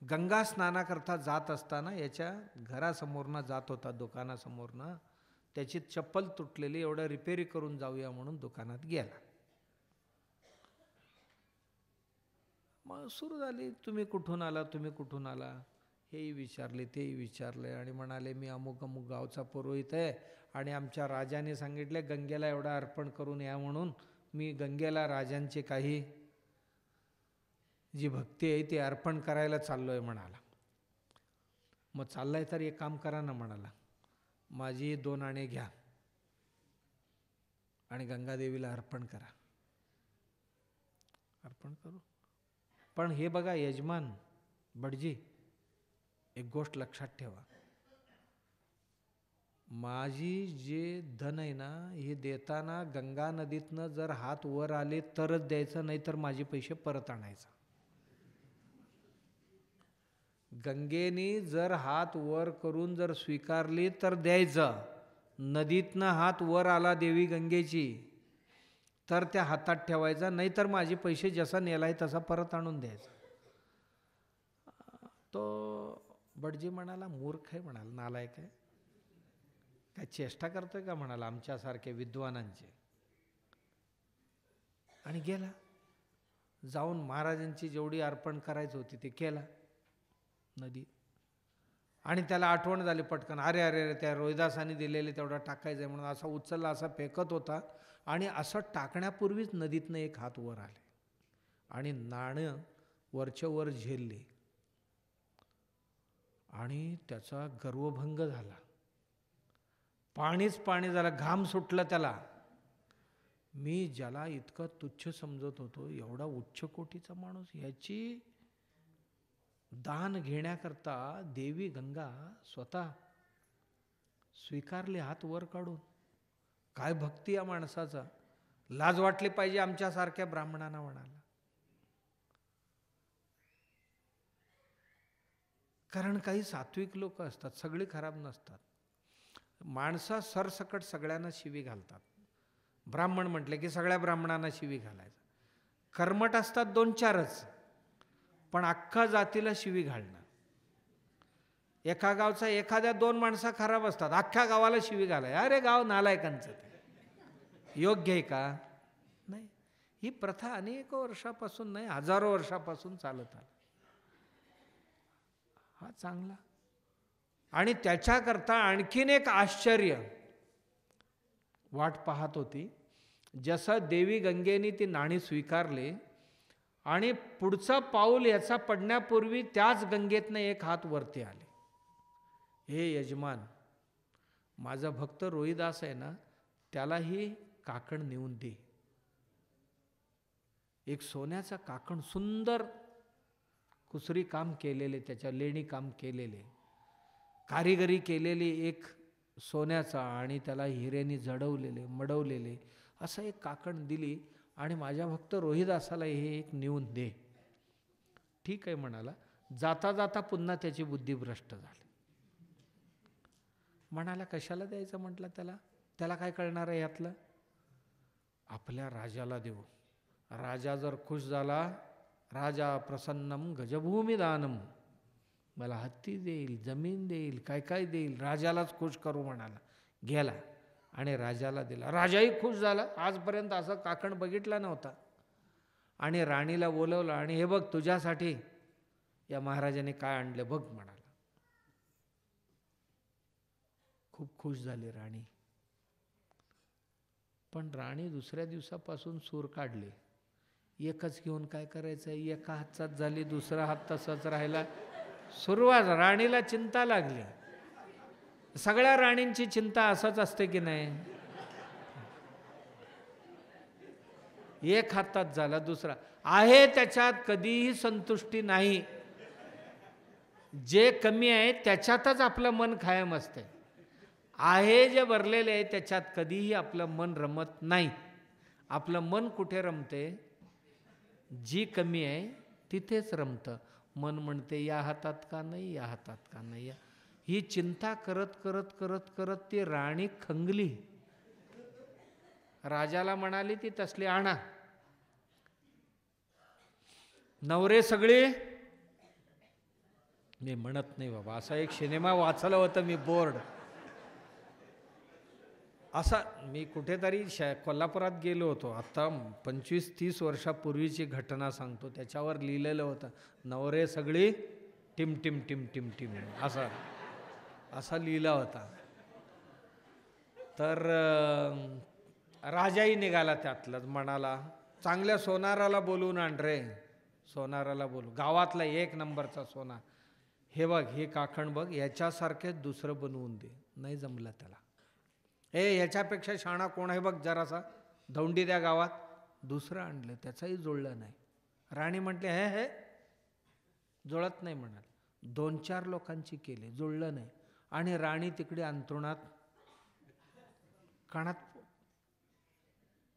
गंगा स्नानाकरता जात असताना याच्या घरासमोरनं जात होता, दुकानासमोरनं. त्याची चप्पल तुटलेली, एवढं रिपेरी करून जाऊया म्हणून दुकानात गेला. मग सुरू झाली, तुम्ही कुठून आला, तुम्ही कुठून आला, हेही विचारले तेही विचारले आणि म्हणाले मी अमुक अमुक गावचा पुरोहित आहे आणि आमच्या राजाने सांगितले गंगेला एवढा अर्पण करून या म्हणून. मी गंगेला राजांची काही जी भक्ती आहे ती अर्पण करायला चाललोय म्हणाला. मग चाललाय तर एक काम करा ना म्हणाला, माझी 2 आणे घ्या आणि गंगादेवीला अर्पण करा. अर्पण करू, पण हे बघा यजमान भटजी, एक गोष्ट लक्षात ठेवा, माझी जे धन आहे ना हे देताना गंगा नदीतनं जर हात वर आले तरच द्यायचं, नाही तर माझे पैसे परत आणायचं. गंगेनी जर हात वर करून जर स्वीकारली तर द्यायचं, नदीतनं हात वर आला देवी गंगेची तर त्या हातात ठेवायचा, नाहीतर माझे पैसे जसा नेलाय तसा परत आणून द्यायचा. तो भटजी म्हणाला मूर्ख आहे, म्हणाला नालायक आहे, काय चेष्टा करतोय का म्हणाला आमच्यासारखे विद्वानांचे. आणि गेला, जाऊन महाराजांची जेवढी अर्पण करायची होती ते केला नदी. आणि त्याला आठवण झाली पटकन, अरे अरे अरे त्या रोहिदासाने दिलेले तेवढा टाकायचं आहे म्हणून असा उचलला, असा फेकत होता आणि असं टाकण्यापूर्वीच नदीतनं एक हात वर आले आणि नाणं वरच्या वर झेलले आणि त्याचा गर्वभंग झाला. पाणीच पाणी झालं, घाम सुटलं त्याला. मी ज्याला इतकं तुच्छ समजत होतो, एवढा उच्च कोटीचा माणूस, याची दान घेण्याकरता देवी गंगा स्वतः स्वीकारली हात वर काढून. काय भक्ती या माणसाचा, लाज वाटली पाहिजे आमच्यासारख्या ब्राह्मणांना म्हणाला. कारण काही सात्विक लोक असतात, सगळी खराब नसतात. माणसं सरसकट सगळ्यांना शिवी घालतात. ब्राह्मण म्हटले की सगळ्या ब्राह्मणांना शिवी घालायचं. कर्मठ असतात 2-4च, पण अख्खा जातीला शिवी घालणं. एका गावचा एखाद्या 2 माणसं खराब असतात, अख्ख्या गावाला शिवी घालाय, अरे गाव नालायकांचं. ते योग्य आहे का? नाही. ही प्रथा अनेक वर्षापासून नाही, हजारो वर्षापासून चालत आली. हा चांगला. आणि त्याच्याकरता आणखीन एक आश्चर्य वाट पाहत होती. जसं देवी गंगेने ती नाणी स्वीकारले आणि पुढचं पाऊल याचा पडण्यापूर्वी त्याच गंगेतनं एक हात वरती आले. हे यजमान, माझा भक्त रोहिदास आहे ना, त्यालाही काकण नेऊन दे. एक सोन्याचा काकण, सुंदर कुसरी काम केलेले, त्याच्या लेणी काम केलेले, कारिगरी केलेली, एक सोन्याचा आणि त्याला हिऱ्याने जडवलेले मडवलेले असं एक काकण दिली आणि माझ्या भक्त रोहिदासाला हे एक नेऊन दे. ठीक आहे म्हणाला. जाता जाता पुन्हा त्याची बुद्धी भ्रष्ट झाली. म्हणाला कशाला द्यायचं म्हटलं त्याला, त्याला काय कळणार आहे यातलं, आपल्या राजाला देऊ. राजा जर खुश झाला, राजा प्रसन्नम गजभूमी दानम, मला हत्ती देईल, जमीन देईल, काय काय देईल, राजालाच खुश करू म्हणाला. गेला आणि राजाला दिला. राजाही खुश झाला, आजपर्यंत असं काकण बघितला नव्हता. आणि राणीला बोलवलं आणि हे बघ तुझ्यासाठी या महाराजाने काय आणले बघ म्हणाला. खूप खुश झाली राणी. पण राणी दुसऱ्या दिवसापासून सूर काढली. एकच घेऊन काय करायचं, एका हातचाच झाली, दुसरा हात तसाच राहिला. सुरुवात, राणीला चिंता लागली. सगळ्या राणींची चिंता असंच असते की नाही. एक हातात झाला, दुसरा आहे त्याच्यात कधीही संतुष्टी नाही. जे कमी आहे त्याच्यातच आपलं मन कायम असते. आहे जे भरलेले आहे त्याच्यात कधीही आपलं मन रमत नाही. आपलं मन कुठे रमते? जी कमी आहे तिथेच रमतं. मन म्हणते या हातात का नाही, या हातात का नाही. ही चिंता करत करत करत करत ती राणी खंगली. राजाला म्हणाली ती तसली आणा. नवरे सगळे, मी म्हणत नाही बाबा, असा एक सिनेमा वाचलं होतं मी, बोर्ड असा. मी कुठेतरी कोल्हापुरात गेलो होतो, आता 25-30 वर्षापूर्वीची घटना सांगतो. त्याच्यावर लिहिलेलं होतं, नवरे सगळी टिम टिम टिम टिम टिम, असा लिहिला होता. तर राजाही निघाला त्यातलाच, म्हणाला चांगल्या सोनाराला बोलवून आण रे, सोनाराला बोलू, गावातला 1 नंबरचा सोनार. हे बघ, हे काखण बघ, याच्यासारखेच दुसरं बनवून दे. नाही जमलं त्याला. याच्यापेक्षा शाणा कोण आहे बघ जरासा, धौंडी द्या गावात. दुसरं आणलं, त्याचाही जुळलं नाही. राणी म्हटले हे जुळत नाही म्हणाल. 2-4 लोकांची केले, जुळलं नाही. आणि राणी तिकडे अंथरुणात कानात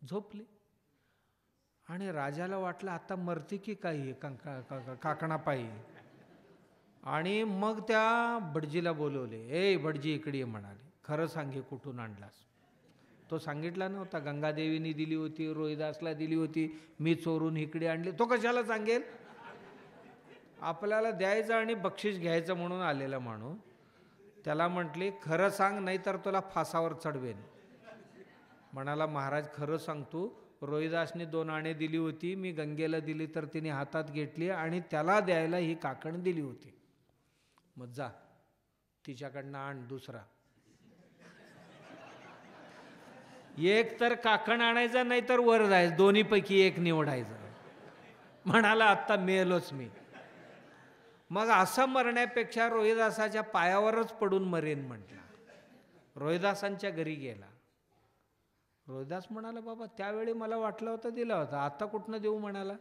झोपली. आणि राजाला वाटलं आता मरती की काही काकणापायी. आणि मग त्या भटजीला बोलवले. भटजी इकडे ये म्हणाले. खरं सांग, हे कुठून आणलास? तो सांगितला नव्हता, गंगादेवीनी दिली होती, रोहिदासला दिली होती, मी चोरून इकडे आणली. तो कशाला सांगेल? आपल्याला द्यायचं आणि बक्षीस घ्यायचं म्हणून आलेला माणूस. त्याला म्हटले खरं सांग, नाही तर तुला फासावर चढवेन. म्हणाला महाराज खरं सांगतो, रोहिदासने 2 आणे दिली होती, मी गंगेला दिली तर तिने हातात घेतली आणि त्याला द्यायला ही काकण दिली होती. मग जा तिच्याकडनं आण दुसरा. एक तर काकण आणायचा, नाही तर वर जायचं, दोन्हीपैकी एक निवडायचं. म्हणाला आत्ता मेलोच मी. मग असं मरण्यापेक्षा रोहिदासाच्या पायावरच पडून मरेन म्हटला. रोहिदासांच्या घरी गेला. रोहिदास म्हणाला बाबा त्यावेळी मला वाटलं होतं दिला होता, आता कुठनं देऊ म्हणाला,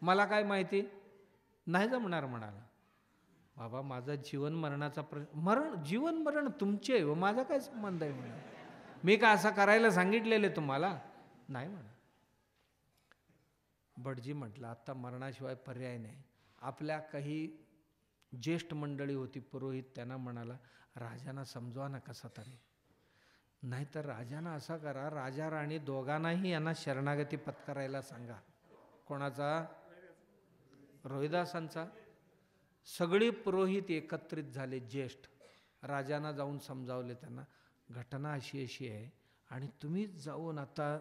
मला काय माहिती. नाही जमणार म्हणाला. बाबा माझा जीवन मरणाचा जीवन मरण तुमचे आहे, माझा काय संबंध आहे म्हणा, मी का असं करायला सांगितलेले तुम्हाला? नाही म्हणा. भटजी म्हटलं आता मरणाशिवाय पर्याय नाही. आपल्या काही ज्येष्ठ मंडळी होती, पुरोहित, त्यांना म्हणाला राजांना समजवा ना कसा तरी, नाहीतर राजांना असा करा, राजा राणी दोघांनाही यांना शरणागती पत्करायला सांगा. कोणाचा? रोहिदासांचा. सगळी पुरोहित एकत्रित झाले, ज्येष्ठ. राजांना जाऊन समजावले त्यांना, घटना अशी अशी आहे आणि तुम्हीच जाऊन आता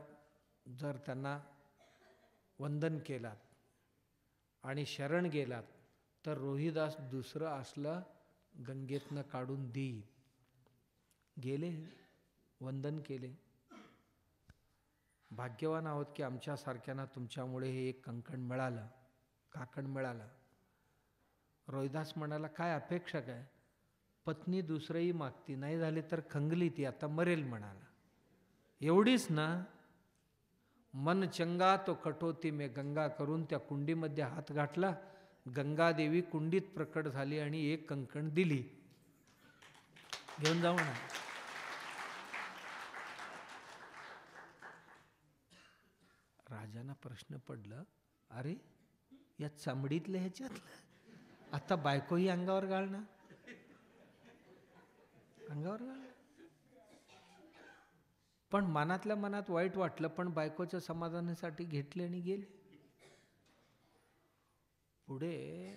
जर त्यांना वंदन केलात आणि शरण गेलात तर रोहिदास दुसरं असलं गंगेतनं काढून देईल. गेले, वंदन केले. भाग्यवान आहोत की आमच्यासारख्यांना तुमच्यामुळे हे एक कंकण मिळालं, काकण मिळालं. रोहिदास म्हणाला काय अपेक्षा काय? पत्नी दुसरंही मागती, नाही झाली तर खंगली ती, आता मरेल म्हणाला. एवढीच ना? मन चंगा तो कटोती में गंगा करून त्या कुंडीमध्ये हात घातला, गंगादेवी कुंडीत प्रकट झाली आणि एक कंकण दिली. घेऊन जाऊ ना. राजांना प्रश्न पडला, अरे या चामडीतल्या ह्याच्यातलं आता बायकोही अंगावर घालणार, अंगावर घाल. पण मनातल्या मनात वाईट वाटलं, पण बायकोच्या समाधानासाठी घेतले आणि गेले. पुढे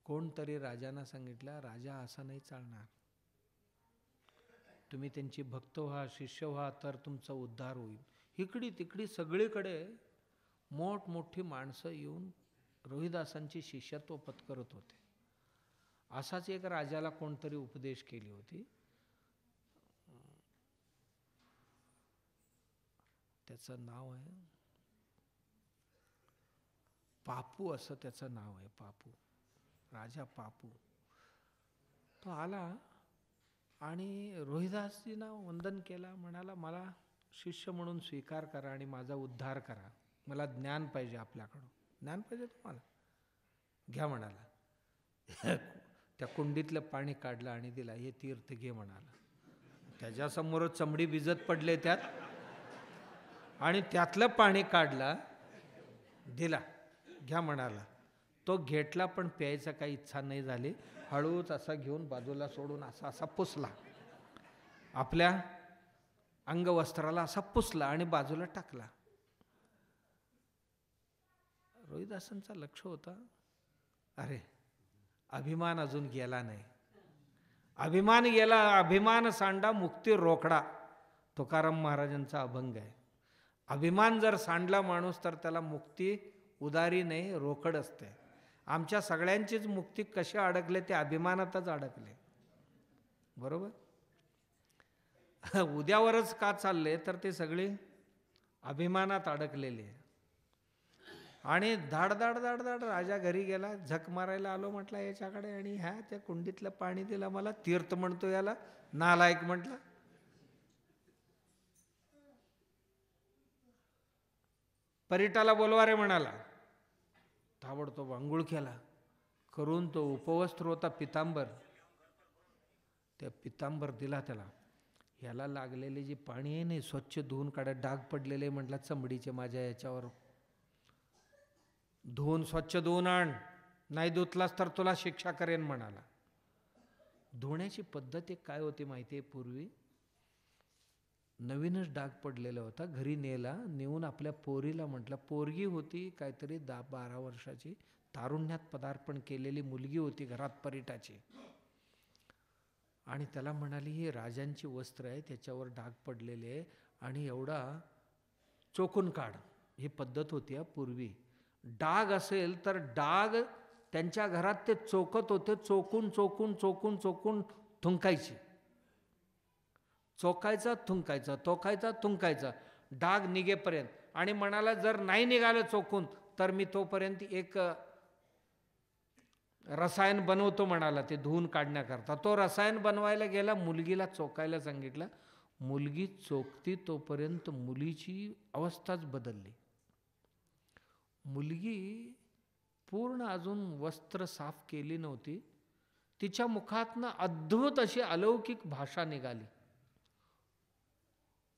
कोणतरी राजांना सांगितलं, राजा असं नाही चालणार, तुम्ही त्यांची भक्त व्हा, शिष्य व्हा, तर तुमचा उद्धार होईल. इकडी तिकडी सगळीकडे मोठमोठी माणसं येऊन रोहिदासांची शिष्यत्व पत्करत होते. असाच एक राजाला कोणतरी उपदेश केली होती. त्याचं नाव आहे पापू, असं त्याचं नाव आहे, पापू, राजा पापू. तो आला आणि रोहिदासजींना वंदन केला, म्हणाला मला शिष्य म्हणून स्वीकार करा आणि माझा उद्धार करा. मला ज्ञान पाहिजे आपल्याकडून. ज्ञान पाहिजे तुम्हाला, घ्या म्हणाला. त्या कुंडीतलं पाणी काढलं आणि दिला, हे तीर्थ घे म्हणाला. त्याच्यासमोर चमडी भिजत पडले त्यात, आणि त्यातलं पाणी काढला, दिला, घ्या म्हणाला. तो घेतला, पण प्यायचा काही इच्छा नाही झाली. हळूच असा घेऊन बाजूला सोडून असा असा पुसला, आपल्या अंगवस्त्राला असा पुसला आणि बाजूला टाकला. रोहिदासांचं लक्ष होता, अरे अभिमान अजून गेला नाही. अभिमान गेला, अभिमान सांडा मुक्ती रोकडा, तुकाराम महाराजांचा अभंग आहे. अभिमान जर सांडला माणूस तर त्याला मुक्ती उदारी नाही, रोकड असते. आमच्या सगळ्यांचीच मुक्ती कशी अडकले, ते अभिमानातच अडकले. बरोबर. उद्यावरच का चालले, तर ते सगळे अभिमानात अडकलेले. आणि धाड धाड धाड धाड राजा घरी गेला, झक मारायला आलो म्हटला याच्याकडे, आणि ह्या त्या कुंडीतलं पाणी दिलं मला. तीर्थ म्हणतो याला, नालायक म्हटला. परीटाला बोलवा रे म्हणाला. ताबडतोब अंघोळ केला करून, तो उपवस्त्र होता पितांबर, त्या पितांबर दिला त्याला. याला लागलेले जे पाणी आहे नाही, स्वच्छ धुवून काढत, डाग पडलेले म्हटला चमडीचे माझ्या याच्यावर, धुवून स्वच्छ धुवून आण, नाही धुतलास तर तुला शिक्षा करेन म्हणाला. धुण्याची पद्धत एक काय होती माहिती आहे, पूर्वी नवीनच डाग पडलेला होता, घरी नेला, नेऊन आपल्या पोरीला म्हटलं, पोरगी होती काहीतरी 10-12 वर्षाची, तारुण्यात पदार्पण केलेली मुलगी होती घरात परीटाची, आणि त्याला म्हणाली, ही राजांची वस्त्र आहे, त्याच्यावर डाग पडलेले आहे, आणि एवढा चोकून काढ. ही पद्धत होती या पूर्वी. डाग असेल तर डाग त्यांच्या घरात ते चोकत होते, चोकून चोकून चोकून चोकून थुंकायचे, चोकायचा थुंकायचा, चोकायचा थुंकायचा, डाग निघेपर्यंत. आणि म्हणाला, जर नाही निघालं चोकून तर मी तोपर्यंत एक रसायन बनवतो म्हणाला, ते धुवून काढण्याकरता. तो रसायन बनवायला गेला, मुलगीला चोकायला सांगितलं. मुलगी चोकती तोपर्यंत मुलीची अवस्थाच बदलली. मुलगी पूर्ण अजून वस्त्र साफ केली नव्हती, तिच्या मुखातनं अद्भुत अशी अलौकिक भाषा निघाली,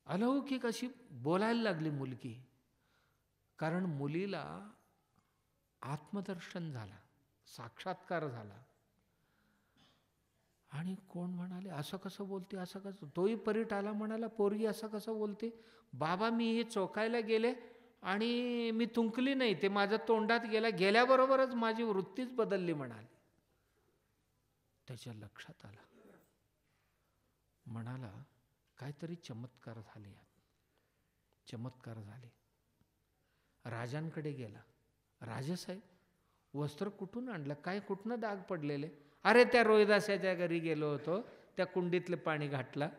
अलौकिक अशी बोलायला लागली मुलगी. कारण मुलीला आत्मदर्शन झाला, साक्षात्कार झाला. आणि कोण म्हणाले, असं कसं बोलते, असं कसं. तोही परीट आला, म्हणाला, पोरगी असं कसं बोलते. बाबा मी हे चोकायला गेले आणि मी तुंकली नाही, ते माझ्या तोंडात गेल्याबरोबरच माझी वृत्तीच बदलली म्हणाले. त्याच्या लक्षात आला, म्हणाला काहीतरी चमत्कार झाले, चमत्कार झाले. राजांकडे गेला, राजेसाहेब वस्त्र कुठून आणलं, काय कुठनं दाग पडलेले. अरे त्या रोहिदासाच्या घरी गेलो होतो, त्या कुंडीतलं पाणी घातला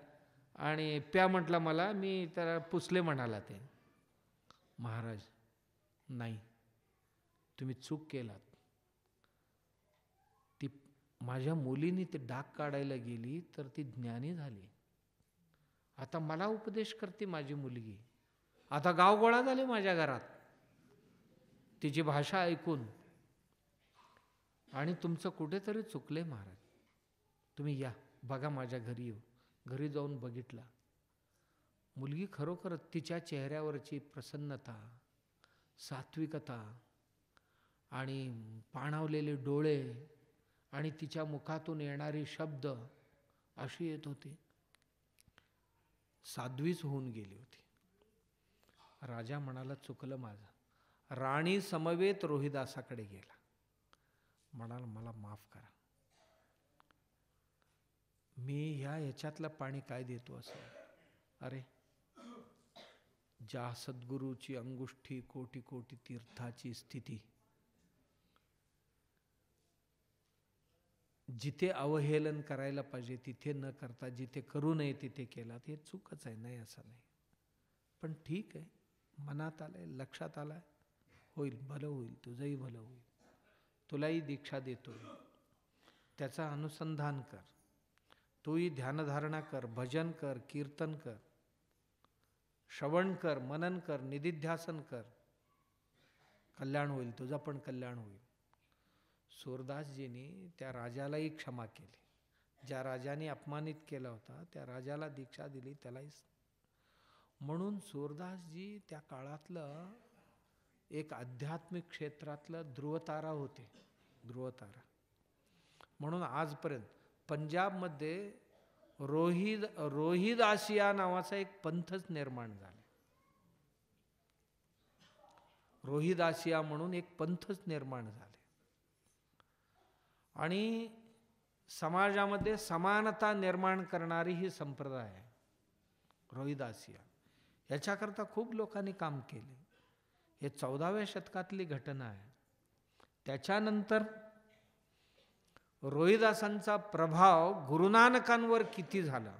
आणि प्या म्हटला मला, मी त्याला पुसले म्हणाला. ते महाराज, नाही, तुम्ही चूक केलात. ती माझ्या मुलीने ते डाग काढायला गेली तर ती ज्ञानी झाली. आता मला उपदेश करते माझी मुलगी. आता गावगोळा झाले माझ्या घरात तिची भाषा ऐकून. आणि तुमचं कुठेतरी चुकले महाराज, तुम्ही या बघा माझ्या घरी. येऊ घरी जाऊन बघितला, मुलगी खरोखर तिच्या चेहऱ्यावरची प्रसन्नता, सात्विकता आणि पाणावलेले डोळे आणि तिच्या मुखातून येणारे शब्द अशी येत होती, साध्वीच होऊन गेली होती. राजा म्हणाला, चुकलं माझं. राणी समवेत रोहिदासाकडे गेला, म्हणाला, मला माफ करा, मी ह्याच्यातलं पाणी काय देतो असं. अरे ज्या सद्गुरूची अंगुष्ठी कोटी कोटी तीर्थाची स्थिती, जिथे अवहेलन करायला पाहिजे तिथे न करता जिथे करू नये तिथे केला, हे चूकच आहे, नाही असं नाही. पण ठीक आहे, मनात आलंय, लक्षात आलाय, होईल, भलं होईल, तुझंही भलं होईल, तुलाही दीक्षा देतो, त्याचा अनुसंधान कर, तूही ध्यानधारणा कर, भजन कर, कीर्तन कर, श्रवण कर, मनन कर, निधिध्यासन कर, कल्याण होईल, तुझं पण कल्याण होईल. सूरदासजींनी त्या राजालाही क्षमा केली. ज्या राजाने अपमानित केला होता त्या राजाला दीक्षा दिली, त्यालाही. म्हणून सूरदासजी त्या काळातलं एक आध्यात्मिक क्षेत्रातलं ध्रुवतारा होते, ध्रुवतारा. म्हणून आजपर्यंत पंजाबमध्ये रोहिदासिया नावाचा एक पंथच निर्माण झाला. रोहिदासिया म्हणून एक पंथच निर्माण झाले. आणि समाजामध्ये समानता निर्माण करणारी ही संप्रदाय आहे रोहिदासिया. याच्याकरता खूप लोकांनी काम केले. हे 14व्या शतकातली घटना आहे. त्याच्यानंतर रोहिदासांचा प्रभाव गुरुनानकांवर किती झाला.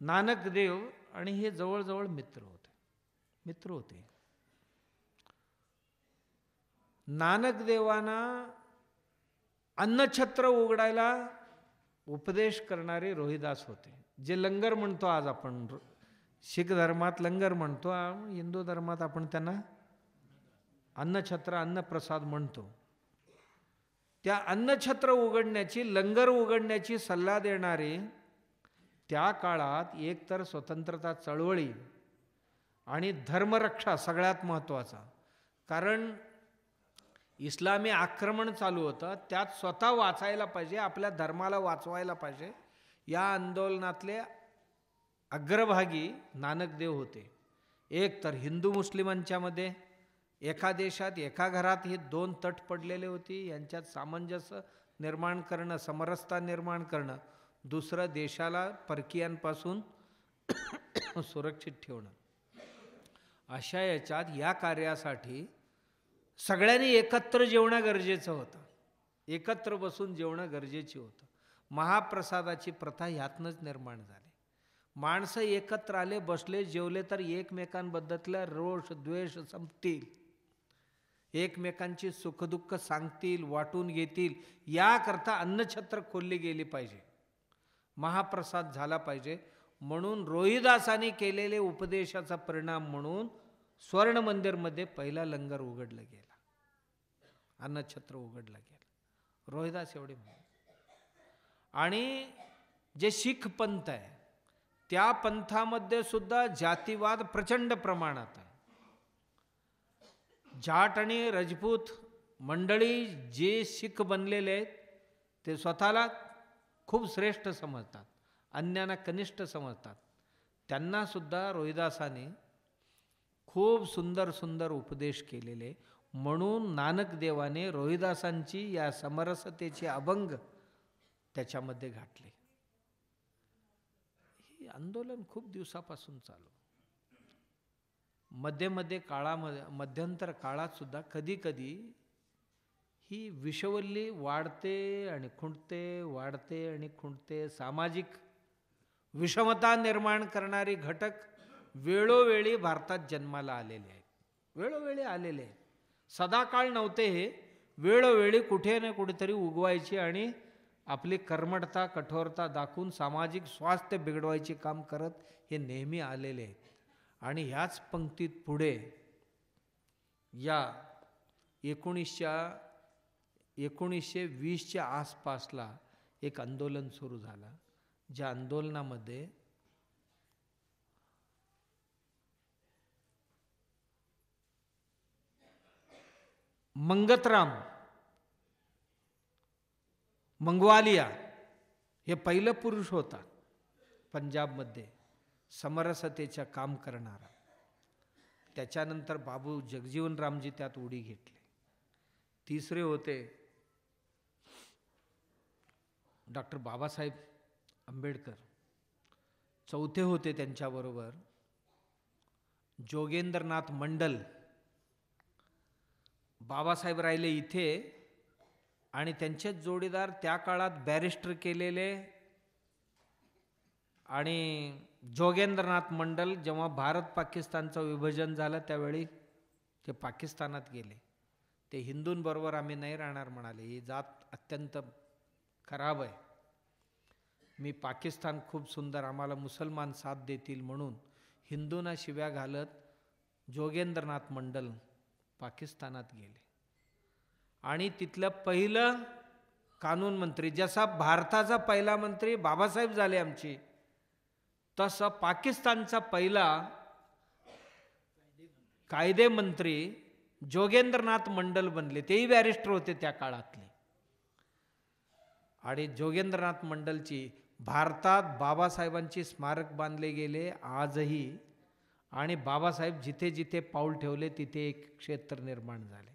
नानकदेव आणि हे जवळजवळ मित्र होते. नानकदेवांना अन्नछत्र उघडायला उपदेश करणारे रोहिदास होते. जे लंगर म्हणतो आज आपण, शीख धर्मात लंगर म्हणतो, हिंदू धर्मात आपण त्यांना अन्नछत्र, अन्नप्रसाद म्हणतो. त्या अन्नछत्र उघडण्याची, लंगर उघडण्याची सल्ला देणारे त्या काळात एकतर स्वतंत्रता चळवळी आणि धर्मरक्षा सगळ्यात महत्त्वाचा. कारण इस्लामी आक्रमण चालू होतं, त्यात स्वतः वाचायला पाहिजे, आपल्या धर्माला वाचवायला पाहिजे. या आंदोलनातले अग्रभागी नानकदेव होते. एक तर हिंदू मुस्लिमांच्यामध्ये एका देशात एका घरात ही दोन तट पडलेले होती, यांच्यात सामंजस्य निर्माण करणं, समरसता निर्माण करणं. दुसरं देशाला परकीयांपासून सुरक्षित ठेवणं. अशा याच्यात या कार्यासाठी सगळ्यांनी एकत्र जेवणं गरजेचं होतं. एकत्र बसून जेवणं गरजेची होतं. महाप्रसादाची प्रथा ह्यातनंच निर्माण झाली. माणसं एकत्र आले, बसले, जेवले तर एकमेकांबद्दलला रोष द्वेष संपतील, एकमेकांची सुखदुःख सांगतील, वाटून घेतील. याकरता अन्नछत्र खोलली गेली पाहिजे, महाप्रसाद झाला पाहिजे. म्हणून रोहिदासांनी केलेले उपदेशाचा परिणाम म्हणून स्वर्ण मंदिरमध्ये पहिला लंगर उघडला गेला, अन्नछत्र उघडला गेला. रोहिदास एवढे म्हणून. आणि जे शीख पंथ आहे त्या पंथामध्ये सुद्धा जातीवाद प्रचंड प्रमाणात आहे. जाट आणि राजपूत मंडळी जे शीख बनलेले आहेत ते स्वतःला खूप श्रेष्ठ समजतात, अन्यांना कनिष्ठ समजतात. त्यांना सुद्धा रोहिदासाने खूप सुंदर सुंदर उपदेश केलेले. म्हणून नानकदेवाने रोहिदासांची या समरसतेचे अभंग त्याच्यामध्ये घातले. हे आंदोलन खूप दिवसापासून चालू. मध्ये काळामध्ये, मध्यंतर काळात सुद्धा कधी कधी ही विषवल्ली वाढते आणि खुंटते, वाढते आणि खुंटते. सामाजिक विषमता निर्माण करणारी घटक वेळोवेळी भारतात जन्माला आलेले आहेत, वेळोवेळी आलेले आहेत. सदाकाळ नव्हते हे, वेळोवेळी कुठे ना कुठेतरी उगवायची आणि आपली कर्मठता, कठोरता दाखवून सामाजिक स्वास्थ्य बिघडवायचे काम करत हे नेहमी आलेले आहेत. आणि ह्याच पंक्तीत पुढे या 1920च्या आसपासला एक आंदोलन सुरू झालं. ज्या आंदोलनामध्ये मंगतराम मंगवालिया हे पहिलं पुरुष होता पंजाबमध्ये समरसतेचं काम करणारा. त्याच्यानंतर बाबू जगजीवनरामजी त्यात उडी घेतली. तिसरे होते डॉक्टर बाबासाहेब आंबेडकर. चौथे होते त्यांच्याबरोबर जोगेंद्रनाथ मंडल. बाबासाहेब राहिले इथे आणि त्यांचेच जोडीदार त्या काळात बॅरिस्टर केलेले आणि जोगेंद्रनाथ मंडल जेव्हा भारत पाकिस्तानचं विभाजन झालं त्यावेळी ते पाकिस्तानात गेले. ते हिंदूंबरोबर आम्ही नाही राहणार म्हणाले, ही जात अत्यंत खराब आहे, मी पाकिस्तान खूप सुंदर, आम्हाला मुसलमान साथ देतील म्हणून हिंदूंना शिव्या घालत जोगेंद्रनाथ मंडल पाकिस्तानात गेले आणि तिथलं पहिलं कानून मंत्री, जसा भारताचा पहिला मंत्री बाबासाहेब झाले आमचे, तसं पाकिस्तानचा पहिला कायदे मंत्री जोगेंद्रनाथ मंडल बनले. तेही बॅरिस्टर होते त्या काळातले. आणि जोगेंद्रनाथ मंडलची भारतात बाबासाहेबांची स्मारक बांधले गेले आजही. आणि बाबासाहेब जिथे जिथे पाऊल ठेवले तिथे एक क्षेत्र निर्माण झाले.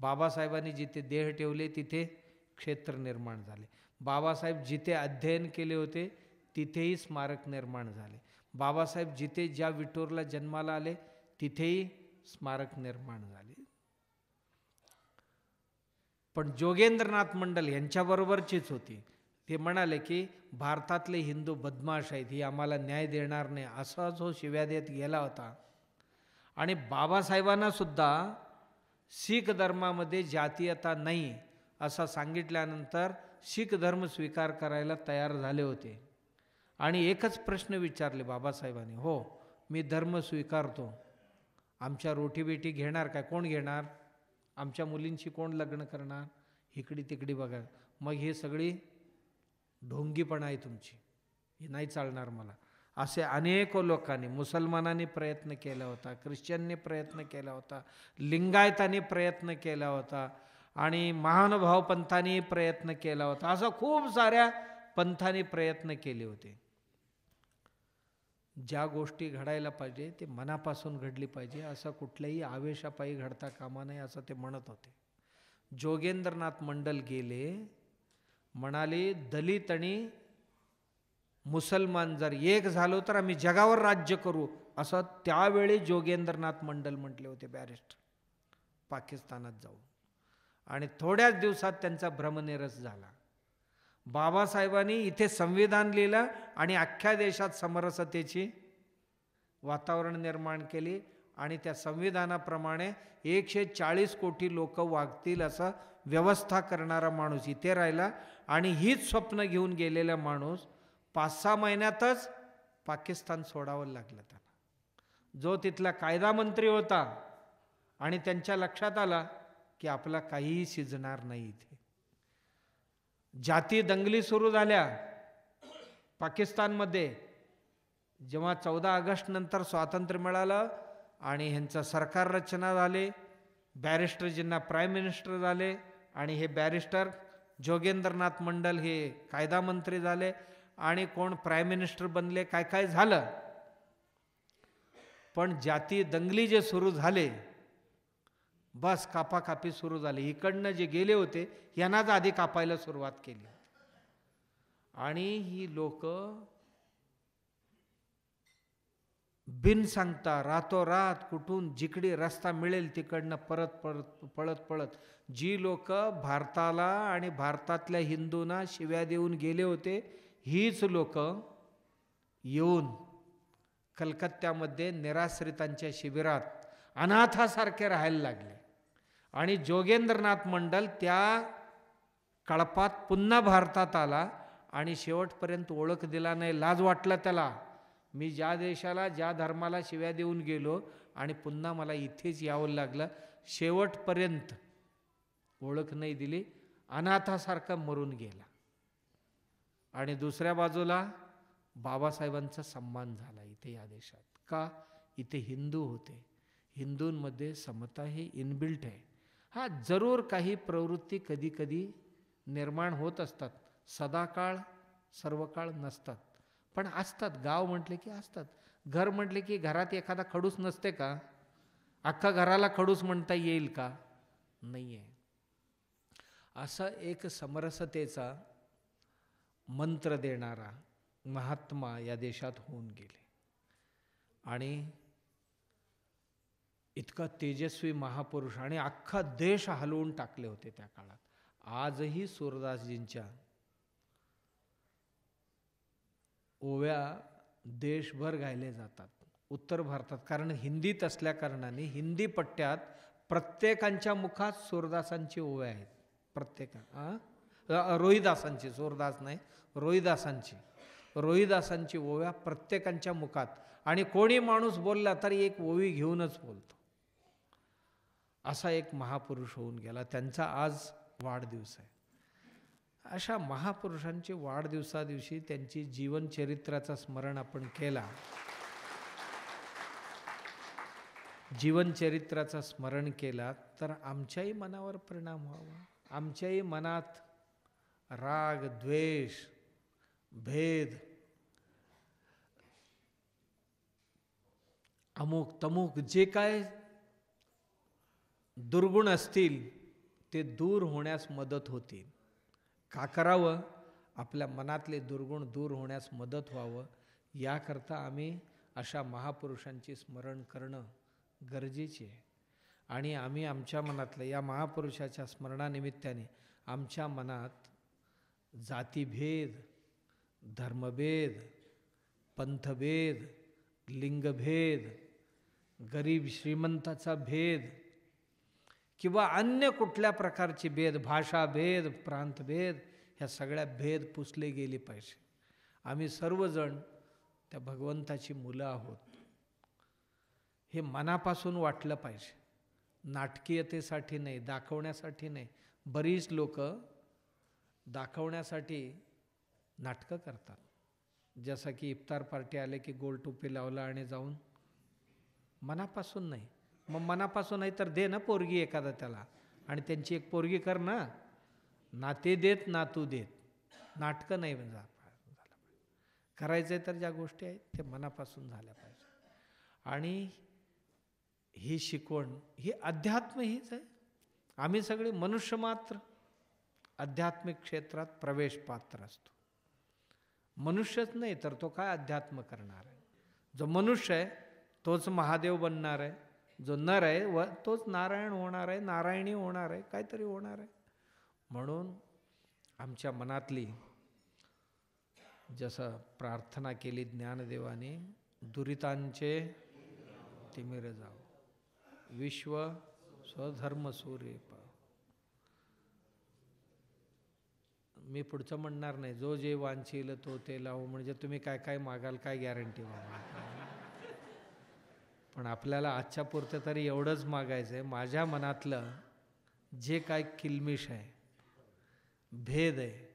बाबासाहेबांनी जिथे देह ठेवले तिथे क्षेत्र निर्माण झाले. बाबासाहेब जिथे अध्ययन केले होते तिथेही स्मारक निर्माण झाले. बाबासाहेब जिथे ज्या विठूरला जन्माला आले तिथेही स्मारक निर्माण झाले. पण जोगेंद्रनाथ मंडल यांच्याबरोबरचीच होती. ते म्हणाले की भारतातले हिंदू बदमाश आहेत, ही आम्हाला न्याय देणार नाही, असा जो शिव्या देत गेला होता. आणि बाबासाहेबांना सुद्धा शीख धर्मामध्ये जातीयता नाही असं सांगितल्यानंतर शीख धर्म स्वीकार करायला तयार झाले होते. आणि एकच प्रश्न विचारले बाबासाहेबांनी, हो मी धर्म स्वीकारतो, आमच्या रोटीबेटी घेणार काय? कोण घेणार? आमच्या मुलींची कोण लग्न करणार? इकडी तिकडी बघा. मग हे सगळी ढोंगीपणा आहे तुमची, हे नाही चालणार मला. असे अनेक लोकांनी, मुसलमानांनी प्रयत्न केला होता, ख्रिश्चनने प्रयत्न केला होता, लिंगायतांनी प्रयत्न केला होता आणि महानुभाव पंथांनी प्रयत्न केला होता. असं खूप साऱ्या पंथांनी प्रयत्न केले होते. ज्या गोष्टी घडायला पाहिजे ते मनापासून घडली पाहिजे, असं कुठल्याही आवेशापायी घडता कामा नये असं ते म्हणत होते. जोगेंद्रनाथ मंडल गेले, म्हणाले दलित आणि मुसलमान जर एक झालो तर आम्ही जगावर राज्य करू, असं त्यावेळी जोगेंद्रनाथ मंडल म्हटले होते बॅरिस्टर पाकिस्तानात जाऊन. आणि थोड्याच दिवसात त्यांचा भ्रमनिरस झाला. बाबासाहेबांनी इथे संविधान लिहिलं आणि अख्ख्या देशात समरसतेची वातावरण निर्माण केली. आणि त्या संविधानाप्रमाणे 140 कोटी लोक वागतील असं व्यवस्था करणारा माणूस इथे राहिला. आणि हीच स्वप्न घेऊन गेलेला माणूस 5-6 महिन्यातच पाकिस्तान सोडावं लागलं त्याला. जो तिथला कायदा मंत्री होता आणि त्यांच्या लक्षात आला की आपला काहीही शिजणार नाही इथे. जाती दंगली सुरू झाल्या पाकिस्तानमध्ये. जेव्हा 14 ऑगस्ट नंतर स्वातंत्र्य मिळालं आणि ह्यांचं सरकार रचना झाले, बॅरिस्टरजींना प्राईम मिनिस्टर झाले आणि हे बॅरिस्टर जोगेंद्रनाथ मंडल हे कायदा मंत्री झाले आणि कोण प्राईम मिनिस्टर बनले, काय काय झालं. पण जाती दंगली जे सुरू झाले, बस कापाकापी सुरू झाली. इकडनं जे गेले होते यांनाच आधी कापायला सुरुवात केली. आणि ही लोक बिन सांगता रातोरात कुठून जिकडे रस्ता मिळेल तिकडनं पळत जी लोक भारताला आणि भारतातल्या हिंदूंना शिव्या देऊन गेले होते, हीच लोक येऊन कलकत्त्यामध्ये निराश्रितांच्या शिबिरात अनाथासारखे राहायला लागले. आणि जोगेंद्रनाथ मंडल त्या कळपात पुन्हा भारतात आला आणि शेवटपर्यंत ओळख दिला नाही. लाज वाटला त्याला, मी ज्या देशाला ज्या धर्माला शिव्या देऊन गेलो आणि पुन्हा मला इथेच यावं लागलं. शेवटपर्यंत ओळख नाही दिली, अनाथासारखा मरून गेला. आणि दुसऱ्या बाजूला बाबासाहेबांचा सन्मान झाला इथे या देशात. का? इथे हिंदू होते. हिंदूंमध्ये समता हे इनबिल्ट आहे. हा जरूर काही प्रवृत्ती कधी कधी निर्माण होत असतात, सदाकाळ सर्व काळ नसतात, पण असतात. गाव म्हटले की असतात. घर म्हटले की घरात एखादा खडूस नसते का? अख्खा घराला खडूस म्हणता येईल का? नाही आहे. असा एक समरसतेचा मंत्र देणारा महात्मा या देशात होऊन गेले. आणि इतका तेजस्वी महापुरुष आणि अख्खा देश हलवून टाकले होते त्या काळात. आजही सूरदासजींच्या ओव्या देशभर गायले जातात उत्तर भारतात. कारण हिंदीत असल्या कारणाने हिंदी पट्ट्यात प्रत्येकांच्या मुखात सूरदासांची ओव्या आहेत. रोहिदासांची, सूरदास नाही, रोहिदासांची ओव्या प्रत्येकांच्या मुखात. आणि कोणी माणूस बोलला तरी एक ओवी घेऊनच बोलतो. असा एक महापुरुष होऊन गेला. त्यांचा आज वाढदिवस आहे. अशा महापुरुषांची वाढदिवसादिवशी त्यांची जीवनचरित्राचा स्मरण आपण केला, जीवनचरित्राचा स्मरण केला तर आमच्याही मनावर परिणाम व्हावा. आमच्याही मनात राग, द्वेष, भेद, अमुक तमुक जे काय दुर्गुण असतील ते दूर होण्यास मदत होतील. का करावं? आपल्या मनातले दुर्गुण दूर होण्यास मदत व्हावं याकरता आम्ही अशा महापुरुषांचे स्मरण करणं गरजेचे आहे. आणि आम्ही आमच्या मनातलं या महापुरुषाच्या स्मरणानिमित्ताने आमच्या मनात जातीभेद, धर्मभेद, पंथभेद, लिंगभेद, गरीब श्रीमंताचा भेद किंवा अन्य कुठल्या प्रकारचे भेद, भाषाभेद, प्रांतभेद, ह्या सगळ्या भेद पुसले गेले पाहिजे. आम्ही सर्वजण त्या भगवंताची मुलं आहोत हे मनापासून वाटलं पाहिजे. नाटकीयतेसाठी नाही, दाखवण्यासाठी नाही. बरीच लोक दाखवण्यासाठी नाटकं करतात. जसं की इफ्तार पार्टी आले की गोल टोपी लावला आणि जाऊन, मनापासून नाही. मग मनापासून नाही तर दे ना पोरगी एखादा त्याला, आणि त्यांची एक पोरगी कर ना. ना ते देत ना तू देत. नाटकं नाही झालं पाहिजे. करायचं आहे तर ज्या गोष्टी आहेत ते मनापासून झाल्या पाहिजे. आणि ही शिकवण, ही अध्यात्म हीच आहे. आम्ही सगळे मनुष्य मात्र आध्यात्मिक क्षेत्रात प्रवेश पात्र असतो. मनुष्यच नाही तर तो काय अध्यात्म करणार आहे? जो मनुष्य आहे तोच महादेव बनणार आहे. जो नर आहे व तोच नारायण होणार आहे, नारायणी होणार आहे, काहीतरी होणार आहे. म्हणून आमच्या मनातली जसं प्रार्थना केली ज्ञानदेवाने, दुरितांचे तिमिर जाव, विश्व स्वधर्म सूर्य पाव. मी पुढचं म्हणणार नाही, जो जे वांछील तो ते लावू. म्हणजे तुम्ही काय काय मागाल, काय गॅरंटी बाबा. पण आपल्याला आजच्या पुरतं तरी एवढंच मागायचं आहे, माझ्या मनातलं जे काय किलमिश आहे, भेद आहे,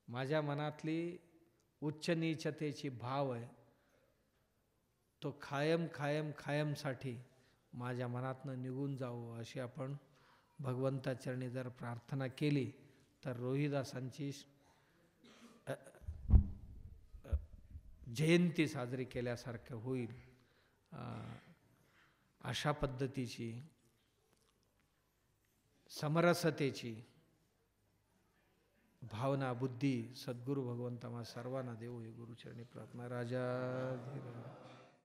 माझ्या मनातली उच्च नीचतेची भाव आहे, तो कायम कायम कायमसाठी माझ्या मनातनं निघून जावं अशी आपण भगवंताचरणी जर प्रार्थना केली तर रोहिदासांची जयंती साजरी केल्यासारखं होईल. अशा पद्धतीची समरसतेची भावना, बुद्धी सद्गुरू भगवंता सर्वांना देऊ ही गुरुचरणी प्रार्थना. राजा